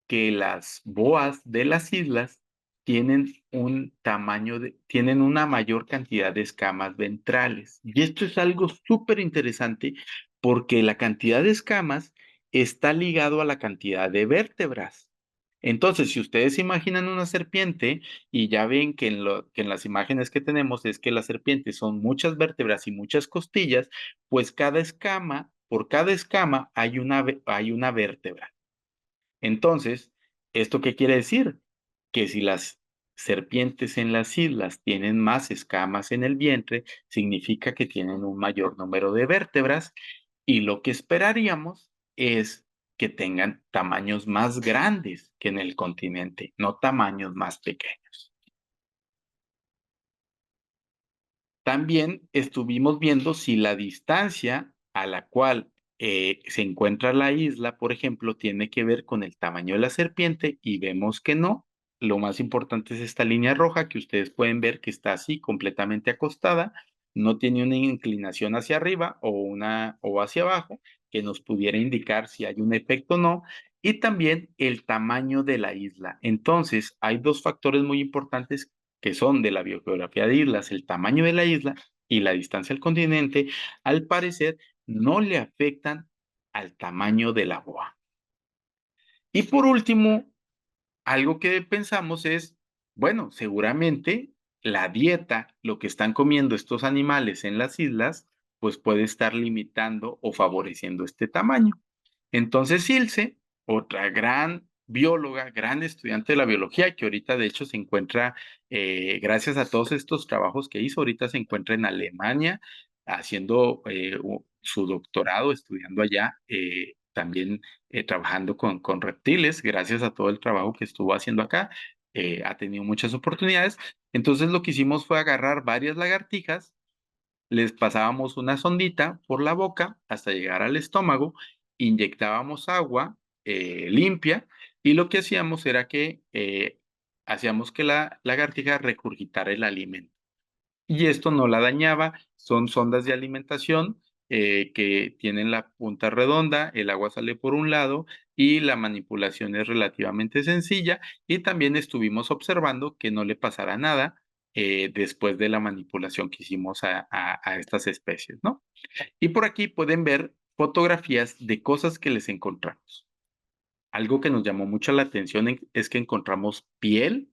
que las boas de las islas tienen una mayor cantidad de escamas ventrales. Y esto es algo súper interesante porque la cantidad de escamas está ligado a la cantidad de vértebras. Entonces, si ustedes imaginan una serpiente y ya ven que en las imágenes que tenemos es que las serpientes son muchas vértebras y muchas costillas, pues por cada escama hay una vértebra. Entonces, ¿esto qué quiere decir? Que si las serpientes en las islas tienen más escamas en el vientre, significa que tienen un mayor número de vértebras, y lo que esperaríamos es que tengan tamaños más grandes que en el continente, no tamaños más pequeños. También estuvimos viendo si la distancia a la cual se encuentra la isla, por ejemplo, tiene que ver con el tamaño de la serpiente, y vemos que no. Lo más importante es esta línea roja que ustedes pueden ver que está así completamente acostada, no tiene una inclinación hacia arriba o hacia abajo que nos pudiera indicar si hay un efecto o no, y también el tamaño de la isla. Entonces, hay dos factores muy importantes que son de la biogeografía de islas: el tamaño de la isla y la distancia al continente. Al parecer no le afectan al tamaño de la boa. Y por último, algo que pensamos es, bueno, seguramente la dieta, lo que están comiendo estos animales en las islas, pues puede estar limitando o favoreciendo este tamaño. Entonces, Ilse, otra gran bióloga, gran estudiante de la biología, que ahorita de hecho se encuentra, gracias a todos estos trabajos que hizo, ahorita se encuentra en Alemania haciendo su doctorado, estudiando allá, también trabajando con reptiles, gracias a todo el trabajo que estuvo haciendo acá. Ha tenido muchas oportunidades. Entonces lo que hicimos fue agarrar varias lagartijas, les pasábamos una sondita por la boca hasta llegar al estómago, inyectábamos agua limpia, y lo que hacíamos era que hacíamos que la lagartija regurgitara el alimento. Y esto no la dañaba. Son sondas de alimentación que tienen la punta redonda, el agua sale por un lado y la manipulación es relativamente sencilla, y también estuvimos observando que no le pasara nada después de la manipulación que hicimos a estas especies, ¿no? Y por aquí pueden ver fotografías de cosas que les encontramos. Algo que nos llamó mucho la atención es que encontramos piel.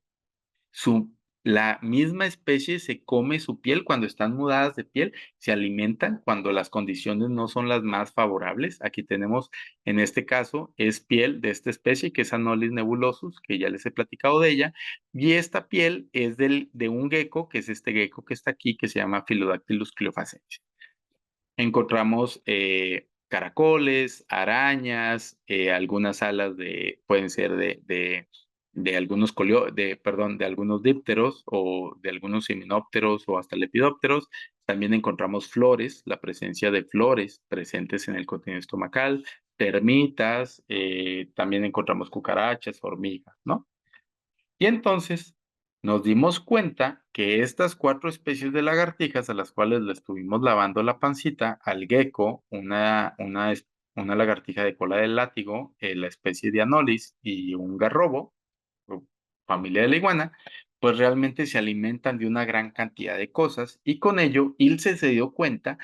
su, la misma especie se come su piel cuando están mudadas de piel, se alimentan cuando las condiciones no son las más favorables. Aquí tenemos, en este caso, es piel de esta especie que es Anolis nebulosus, que ya les he platicado de ella, y esta piel es de un gecko, que es este gecko que está aquí, que se llama Philodactylus cliofacensis. Encontramos caracoles, arañas, algunas alas pueden ser de algunos perdón, de algunos dípteros o de algunos himenópteros o hasta lepidópteros. También encontramos flores, la presencia de flores presentes en el contenido estomacal, termitas, también encontramos cucarachas, hormigas, ¿no? Y entonces nos dimos cuenta que estas 4 especies de lagartijas a las cuales le estuvimos lavando la pancita, al gecko, una lagartija de cola de látigo, la especie de Anolis y un garrobo, o familia de la iguana, pues realmente se alimentan de una gran cantidad de cosas y con ello Ilse se dio cuenta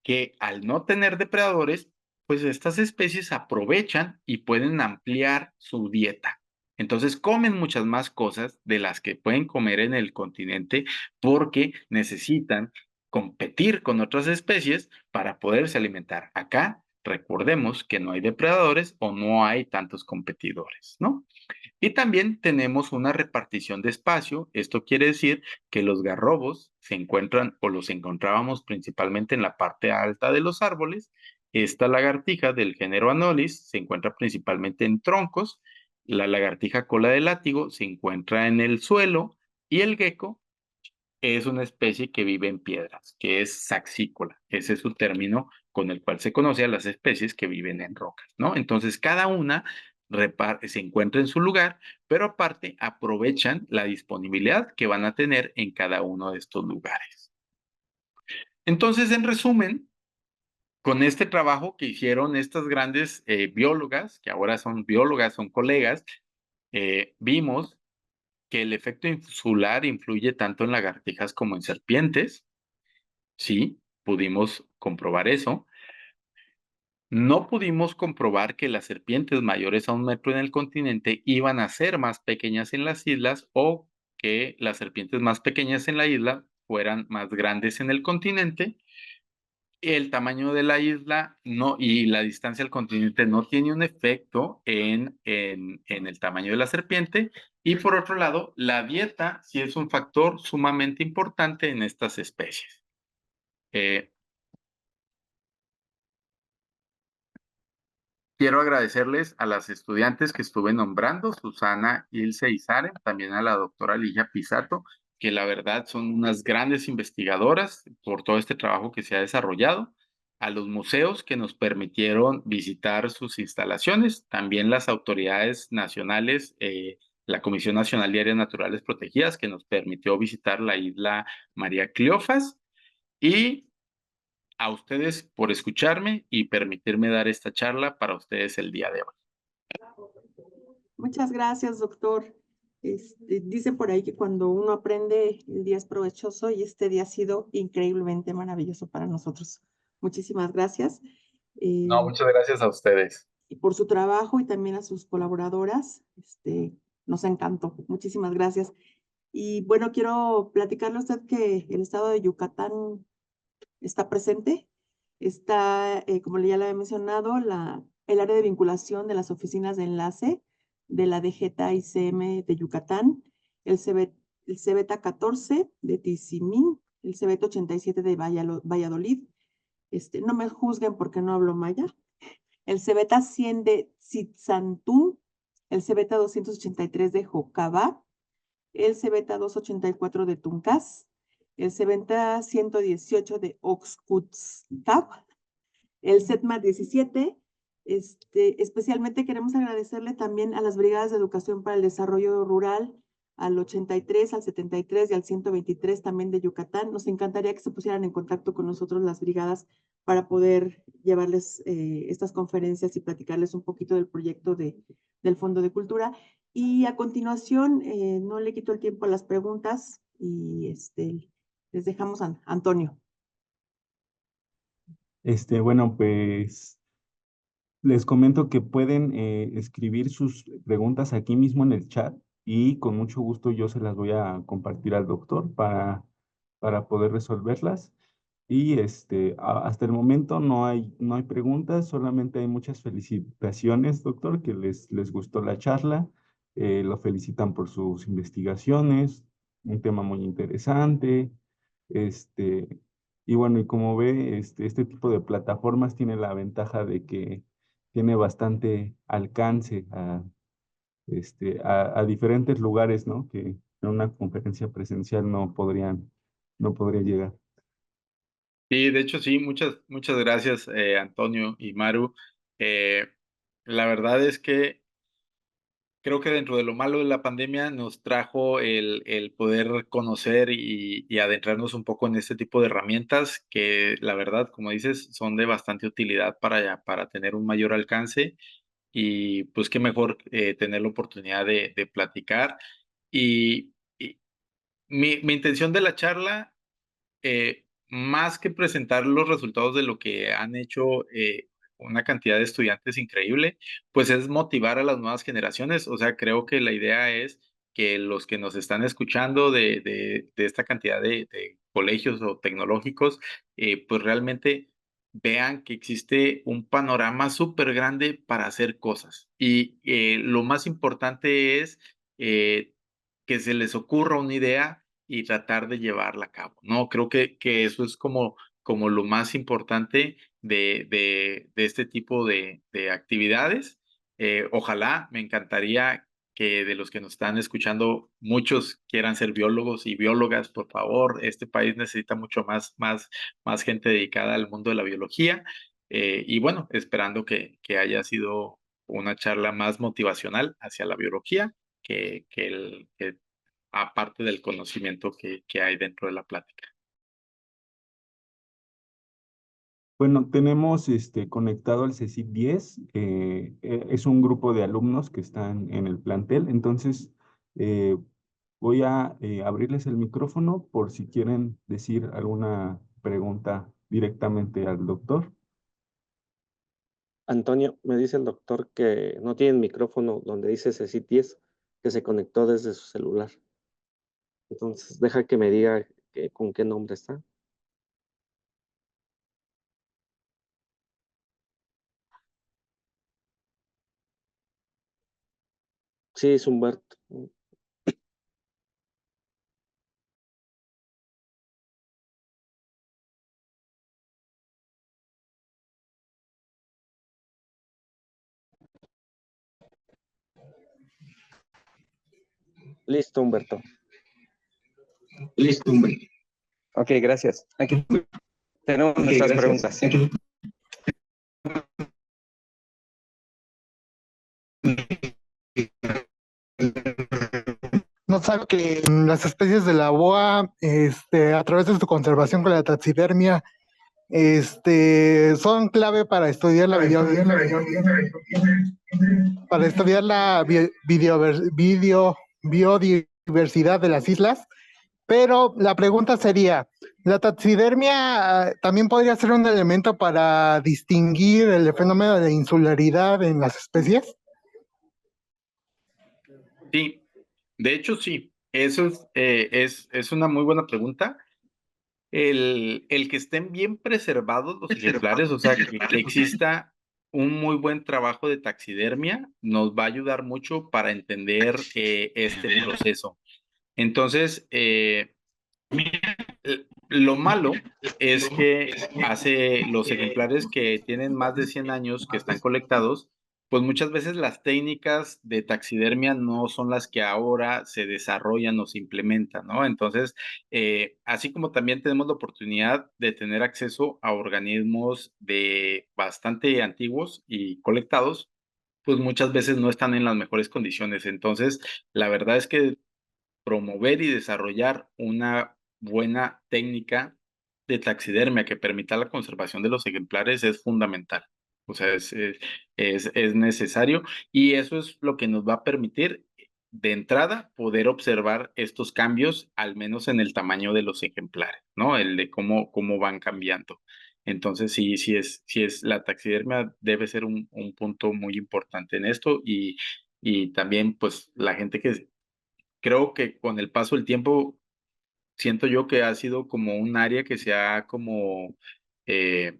que al no tener depredadores, pues estas especies aprovechan y pueden ampliar su dieta. Entonces comen muchas más cosas de las que pueden comer en el continente porque necesitan competir con otras especies para poderse alimentar. Acá recordemos que no hay depredadores o no hay tantos competidores, ¿no? Y también tenemos una repartición de espacio. Esto quiere decir que los garrobos se encuentran o los encontrábamos principalmente en la parte alta de los árboles. Esta lagartija del género Anolis se encuentra principalmente en troncos. La lagartija cola de látigo se encuentra en el suelo y el gecko es una especie que vive en piedras, que es saxícola. Ese es su término con el cual se conoce a las especies que viven en rocas, ¿no? Entonces, cada una se encuentra en su lugar, pero aparte aprovechan la disponibilidad que van a tener en cada uno de estos lugares. Entonces, en resumen, con este trabajo que hicieron estas grandes biólogas, que ahora son biólogas, son colegas, vimos que el efecto insular influye tanto en lagartijas como en serpientes. Sí, pudimos comprobar eso. No pudimos comprobar que las serpientes mayores a 1 metro en el continente iban a ser más pequeñas en las islas o que las serpientes más pequeñas en la isla fueran más grandes en el continente. El tamaño de la isla no, y la distancia al continente no tiene un efecto en el tamaño de la serpiente. Y por otro lado, la dieta sí es un factor sumamente importante en estas especies. Eh, Quiero agradecerles a las estudiantes que estuve nombrando, Susana, Ilse y Saren, también a la doctora Ligia Pisato, que la verdad son unas grandes investigadoras por todo este trabajo que se ha desarrollado, a los museos que nos permitieron visitar sus instalaciones, también las autoridades nacionales, la Comisión Nacional de Áreas Naturales Protegidas, que nos permitió visitar la isla María Cleofas, y a ustedes por escucharme y permitirme dar esta charla para ustedes el día de hoy. Muchas gracias, doctor. Dice por ahí que cuando uno aprende, el día es provechoso y este día ha sido increíblemente maravilloso para nosotros. Muchísimas gracias. No, muchas gracias a ustedes. Y por su trabajo y también a sus colaboradoras. Nos encantó. Muchísimas gracias. Y bueno, quiero platicarle a usted que el estado de Yucatán está presente. Está, como ya le había mencionado, el área de vinculación de las oficinas de enlace de la DGTA ICM de Yucatán, el CEBETA 14 de Tizimín, el CEBETA 87 de Valladolid. No me juzguen porque no hablo maya. El CEBETA 100 de Tzitzantún, el CEBETA 283 de Jocabá, el CEBETA 284 de Tuncás, el CEBETA 118 de Oxcutzcab, el CETMA 17. Especialmente queremos agradecerle también a las brigadas de educación para el desarrollo rural, al 83, al 73 y al 123 también de Yucatán. Nos encantaría que se pusieran en contacto con nosotros las brigadas para poder llevarles estas conferencias y platicarles un poquito del proyecto del Fondo de Cultura. Y a continuación, no le quito el tiempo a las preguntas y les dejamos a Antonio. Bueno, pues les comento que pueden escribir sus preguntas aquí mismo en el chat y con mucho gusto yo se las voy a compartir al doctor para poder resolverlas. Y hasta el momento no hay preguntas, solamente hay muchas felicitaciones, doctor, que les gustó la charla, lo felicitan por sus investigaciones, un tema muy interesante, y bueno, y como ve, este tipo de plataformas tiene la ventaja de que tiene bastante alcance a diferentes lugares, ¿no? Que en una conferencia presencial no podría llegar. Sí, de hecho sí, muchas gracias Antonio y Maru. Eh, la verdad es que creo que dentro de lo malo de la pandemia nos trajo el poder conocer y adentrarnos un poco en este tipo de herramientas que la verdad, como dices, son de bastante utilidad para tener un mayor alcance y pues qué mejor tener la oportunidad de platicar. Y mi intención de la charla más que presentar los resultados de lo que han hecho una cantidad de estudiantes increíble, pues es motivar a las nuevas generaciones. O sea, creo que la idea es que los que nos están escuchando de esta cantidad de colegios o tecnológicos, pues realmente vean que existe un panorama súper grande para hacer cosas. Y lo más importante es eh, que se les ocurra una idea y tratar de llevarla a cabo, ¿no? Creo que eso es como lo más importante de este tipo de actividades. Ojalá, me encantaría que de los que nos están escuchando, muchos quieran ser biólogos y biólogas, por favor. Este país necesita mucho más gente dedicada al mundo de la biología. Y bueno, esperando que haya sido una charla más motivacional hacia la biología que aparte del conocimiento que hay dentro de la plática. Bueno, tenemos conectado al CECIT 10, es un grupo de alumnos que están en el plantel, entonces eh, voy a abrirles el micrófono por si quieren decir alguna pregunta directamente al doctor. Antonio, me dice el doctor que no tiene micrófono donde dice CECIT 10, que se conectó desde su celular. Entonces, deja que me diga con qué nombre está. Sí, es Humberto. Listo, Humberto. Listo, hombre. Ok, gracias. Aquí tenemos nuestras preguntas. No sabe que las especies de la boa, a través de su conservación con la taxidermia, son clave para estudiar para estudiar la biodiversidad de las islas. Pero la pregunta sería, ¿la taxidermia también podría ser un elemento para distinguir el fenómeno de insularidad en las especies? Sí, de hecho sí, eso es una muy buena pregunta. El que estén bien preservados los ejemplares, o sea, que exista un muy buen trabajo de taxidermia, nos va a ayudar mucho para entender este proceso. Entonces, lo malo es que hace los ejemplares que tienen más de 100 años que están colectados, pues muchas veces las técnicas de taxidermia no son las que ahora se desarrollan o se implementan, ¿no? Entonces, así como también tenemos la oportunidad de tener acceso a organismos de bastante antiguos y colectados, pues muchas veces no están en las mejores condiciones. Entonces, la verdad es que promover y desarrollar una buena técnica de taxidermia que permita la conservación de los ejemplares es fundamental. O sea, es necesario y eso es lo que nos va a permitir de entrada poder observar estos cambios, al menos en el tamaño de los ejemplares, ¿no? El de cómo van cambiando. Entonces, sí es, la taxidermia debe ser un punto muy importante en esto y también, pues, la gente que creo que con el paso del tiempo, siento yo que ha sido como un área que se ha como, eh,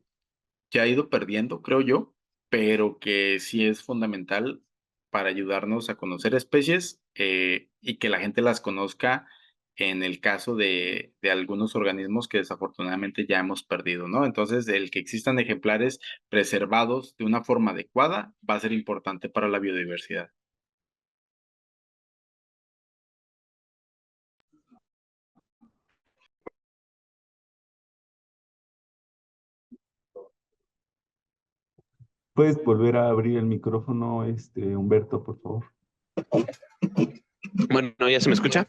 que ha ido perdiendo, creo yo, pero que sí es fundamental para ayudarnos a conocer especies y que la gente las conozca en el caso de algunos organismos que desafortunadamente ya hemos perdido, ¿no? Entonces, el que existan ejemplares preservados de una forma adecuada va a ser importante para la biodiversidad. ¿Puedes volver a abrir el micrófono, Humberto, por favor? Bueno, ¿ya se me escucha?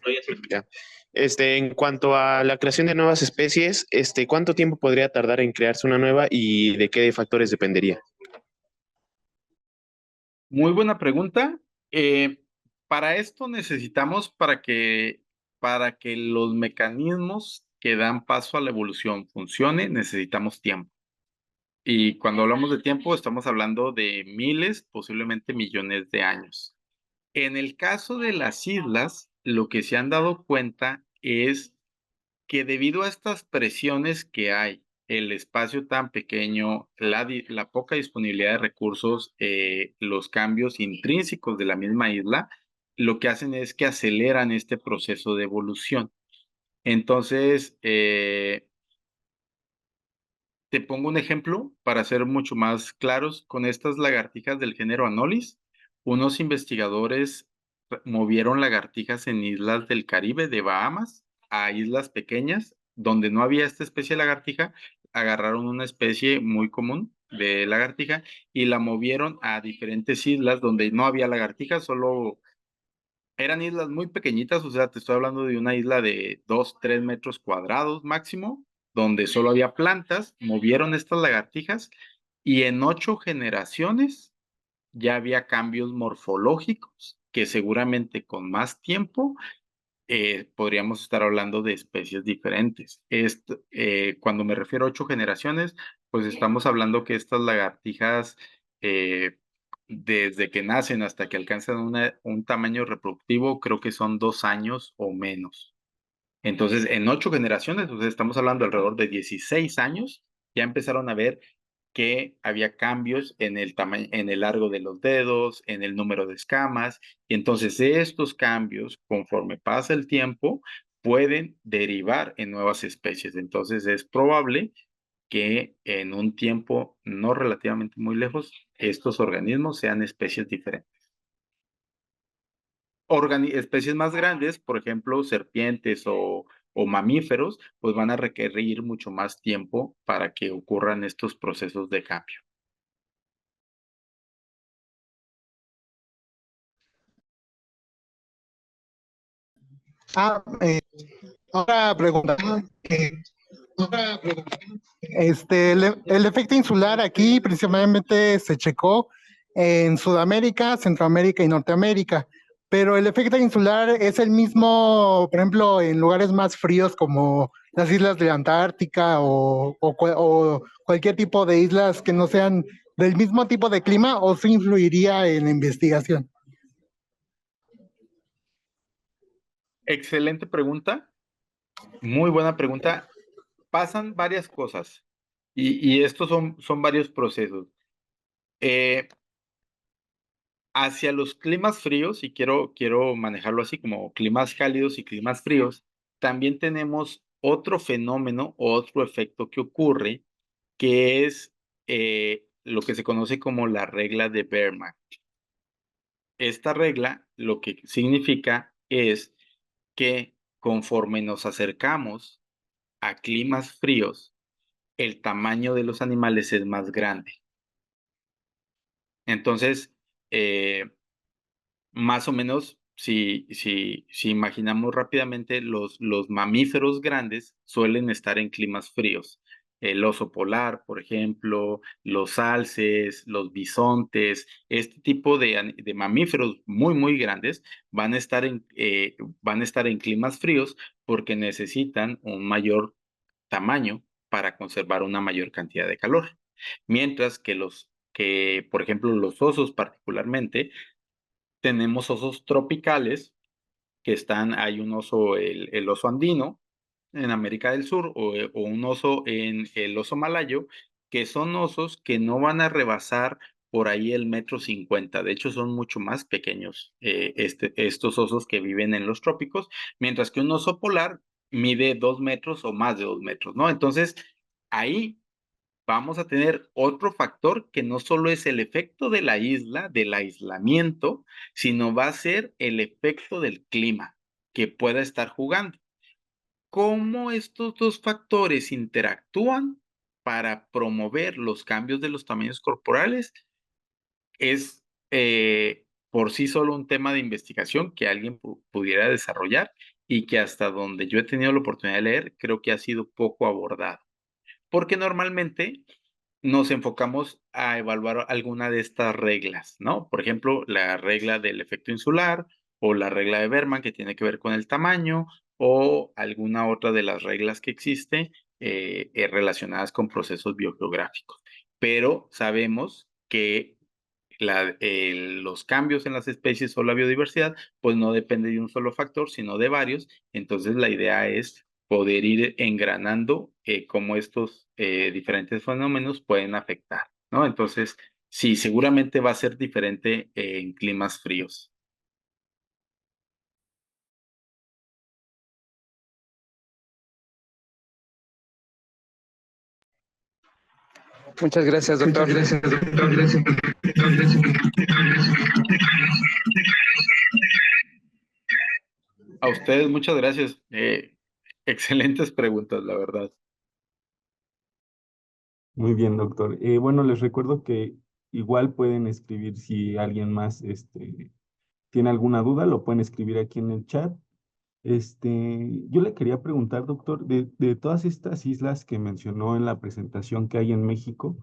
Ya. En cuanto a la creación de nuevas especies, ¿cuánto tiempo podría tardar en crearse una nueva y de qué factores dependería? Muy buena pregunta. Para esto necesitamos para que los mecanismos que dan paso a la evolución funcione, necesitamos tiempo. Y cuando hablamos de tiempo, estamos hablando de miles, posiblemente millones de años. En el caso de las islas, lo que se han dado cuenta es que debido a estas presiones que hay, el espacio tan pequeño, la poca disponibilidad de recursos, los cambios intrínsecos de la misma isla, lo que hacen es que aceleran este proceso de evolución. Entonces, te pongo un ejemplo para ser mucho más claros. Con estas lagartijas del género Anolis, unos investigadores movieron lagartijas en islas del Caribe, de Bahamas, a islas pequeñas donde no había esta especie de lagartija. Agarraron una especie muy común de lagartija y la movieron a diferentes islas donde no había lagartijas, solo eran islas muy pequeñitas. O sea, te estoy hablando de una isla de 2, 3 metros cuadrados máximo, donde solo había plantas. Movieron estas lagartijas y en 8 generaciones ya había cambios morfológicos que seguramente con más tiempo podríamos estar hablando de especies diferentes. Cuando me refiero a 8 generaciones, pues estamos hablando que estas lagartijas, eh, desde que nacen hasta que alcanzan un tamaño reproductivo, creo que son 2 años o menos. Entonces, en 8 generaciones, o sea, estamos hablando alrededor de 16 años, ya empezaron a ver que había cambios en el tamaño, en el largo de los dedos, en el número de escamas, y entonces estos cambios, conforme pasa el tiempo, pueden derivar en nuevas especies. Entonces, es probable que en un tiempo no relativamente muy lejos, estos organismos sean especies diferentes. Especies más grandes, por ejemplo, serpientes o mamíferos, pues van a requerir mucho más tiempo para que ocurran estos procesos de cambio. Ah, otra pregunta. El efecto insular aquí principalmente se checó en Sudamérica, Centroamérica y Norteamérica, pero el efecto insular es el mismo, por ejemplo, en lugares más fríos como las islas de la Antártica o cualquier tipo de islas que no sean del mismo tipo de clima, o sí influiría en la investigación. Excelente pregunta, muy buena pregunta. Pasan varias cosas y estos son varios procesos. Hacia los climas fríos, y quiero manejarlo así como climas cálidos y climas fríos, también tenemos otro fenómeno, otro efecto que ocurre, que es lo que se conoce como la regla de Berman. Esta regla lo que significa es que conforme nos acercamos a climas fríos, el tamaño de los animales es más grande. Entonces, más o menos, si imaginamos rápidamente, los mamíferos grandes suelen estar en climas fríos. El oso polar, por ejemplo, los alces, los bisontes, este tipo de mamíferos muy, muy grandes van a estar en climas fríos porque necesitan un mayor tamaño para conservar una mayor cantidad de calor. Mientras que, por ejemplo, los osos particularmente, tenemos osos tropicales hay un oso, el oso andino en América del Sur, o un oso en el oso malayo, que son osos que no van a rebasar por ahí el 1,50 m. De hecho, son mucho más pequeños estos osos que viven en los trópicos, mientras que un oso polar mide 2 metros o más de 2 metros, ¿no? Entonces, ahí vamos a tener otro factor que no solo es el efecto de la isla, del aislamiento, sino va a ser el efecto del clima que pueda estar jugando. ¿Cómo estos dos factores interactúan para promover los cambios de los tamaños corporales? Es por sí solo un tema de investigación que alguien pudiera desarrollar y que hasta donde yo he tenido la oportunidad de leer, creo que ha sido poco abordado. Porque normalmente nos enfocamos a evaluar alguna de estas reglas, ¿no? Por ejemplo, la regla del efecto insular o la regla de Berman que tiene que ver con el tamaño o alguna otra de las reglas que existe relacionadas con procesos biogeográficos. Pero sabemos que los cambios en las especies o la biodiversidad, pues no depende de un solo factor, sino de varios. Entonces la idea es poder ir engranando cómo estos diferentes fenómenos pueden afectar, ¿no? Entonces, sí, seguramente va a ser diferente en climas fríos. Muchas gracias, doctor. A ustedes, muchas gracias. Excelentes preguntas, la verdad. Muy bien, doctor. Bueno, les recuerdo que igual pueden escribir si alguien más tiene alguna duda, lo pueden escribir aquí en el chat. Yo le quería preguntar, doctor, de todas estas islas que mencionó en la presentación que hay en México,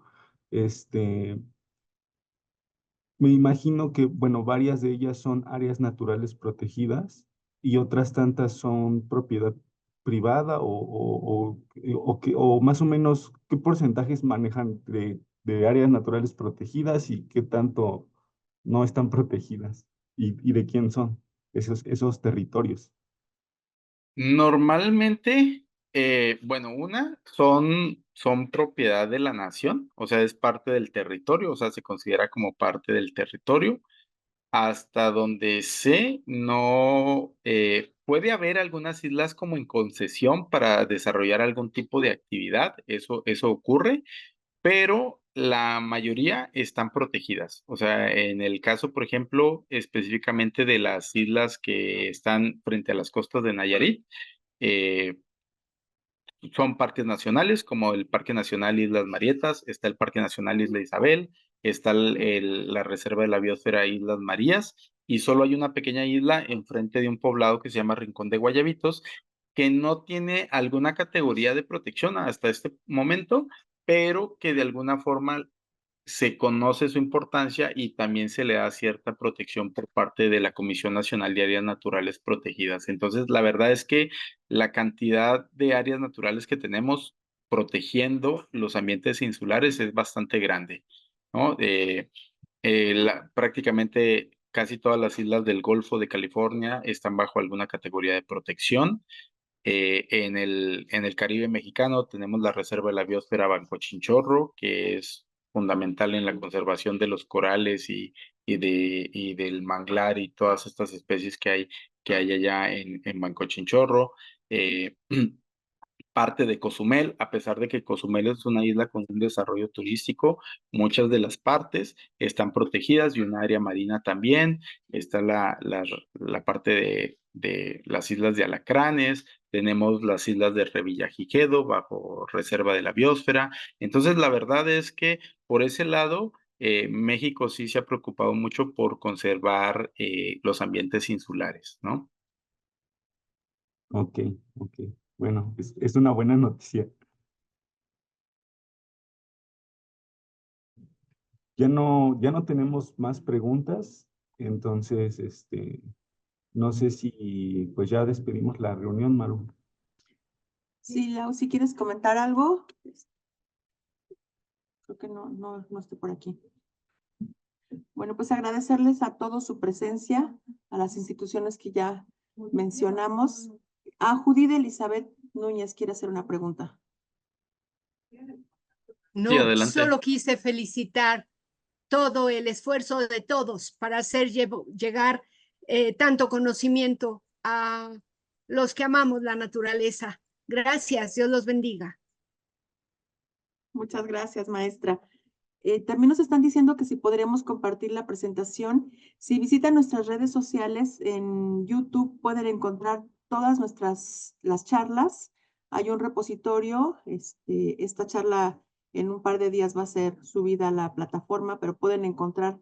me imagino que, bueno, varias de ellas son áreas naturales protegidas y otras tantas son propiedad privada o más o menos, ¿qué porcentajes manejan de áreas naturales protegidas y qué tanto no están protegidas? Y de quién son esos territorios? Normalmente, bueno, son propiedad de la nación, o sea, es parte del territorio, o sea, se considera como parte del territorio. Hasta donde sé, no puede haber algunas islas como en concesión para desarrollar algún tipo de actividad, eso ocurre, pero la mayoría están protegidas. O sea, en el caso, por ejemplo, específicamente de las islas que están frente a las costas de Nayarit, eh, son parques nacionales, como el Parque Nacional Islas Marietas, está el Parque Nacional Isla Isabel, está la Reserva de la Biosfera Islas Marías, y solo hay una pequeña isla enfrente de un poblado que se llama Rincón de Guayabitos, que no tiene alguna categoría de protección hasta este momento, pero que de alguna forma se conoce su importancia y también se le da cierta protección por parte de la Comisión Nacional de Áreas Naturales Protegidas. Entonces, la verdad es que la cantidad de áreas naturales que tenemos protegiendo los ambientes insulares es bastante grande, ¿no? Prácticamente casi todas las islas del Golfo de California están bajo alguna categoría de protección. En el Caribe mexicano tenemos la Reserva de la Biosfera Banco-Chinchorro, que es fundamental en la conservación de los corales y del manglar y todas estas especies que hay allá en Banco-Chinchorro. Eh, parte de Cozumel, a pesar de que Cozumel es una isla con un desarrollo turístico, muchas de las partes están protegidas y una área marina también. Está la parte de las islas de Alacranes, tenemos las islas de Revillagigedo bajo reserva de la biosfera. Entonces, la verdad es que por ese lado, México sí se ha preocupado mucho por conservar los ambientes insulares, ¿no? Ok, ok. Bueno, es una buena noticia. Ya no tenemos más preguntas, entonces, no sé si pues ya despedimos la reunión, Maru. Sí, Lau, si quieres comentar algo. Creo que no estoy por aquí. Bueno, pues agradecerles a todos su presencia, a las instituciones que ya mencionamos. A Judith Elizabeth Núñez quiere hacer una pregunta. Sí, No, adelante. solo quise felicitar todo el esfuerzo de todos para hacer llegar tanto conocimiento a los que amamos la naturaleza. Gracias, Dios los bendiga. Muchas gracias, maestra. También nos están diciendo que si podríamos compartir la presentación. Si visitan nuestras redes sociales en YouTube, pueden encontrar todas las charlas. Hay un repositorio. Esta charla en un par de días va a ser subida a la plataforma, pero pueden encontrar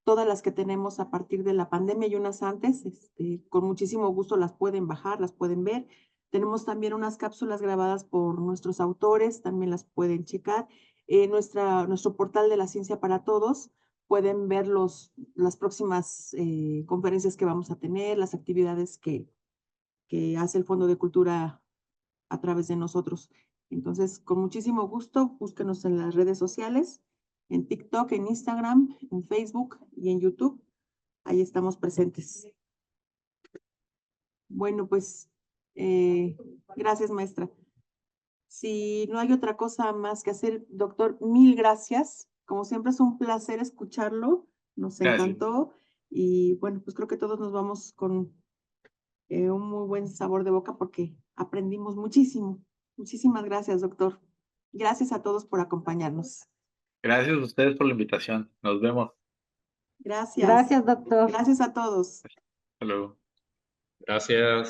todas las que tenemos a partir de la pandemia y unas antes, con muchísimo gusto las pueden bajar, las pueden ver. Tenemos también unas cápsulas grabadas por nuestros autores, también las pueden checar. Nuestro portal de la Ciencia para Todos, pueden ver las próximas conferencias que vamos a tener, las actividades que hace el Fondo de Cultura a través de nosotros. Entonces, con muchísimo gusto, búsquenos en las redes sociales, en TikTok, en Instagram, en Facebook y en YouTube. Ahí estamos presentes. Bueno, pues, gracias, maestra. Si no hay otra cosa más que hacer, doctor, mil gracias. Como siempre es un placer escucharlo. Nos Gracias. encantó. Y bueno, pues creo que todos nos vamos con un muy buen sabor de boca porque aprendimos muchísimo. Muchísimas gracias, doctor. Gracias a todos por acompañarnos. Gracias a ustedes por la invitación. Nos vemos. Gracias. Gracias, doctor. Gracias a todos. Hasta luego. Gracias.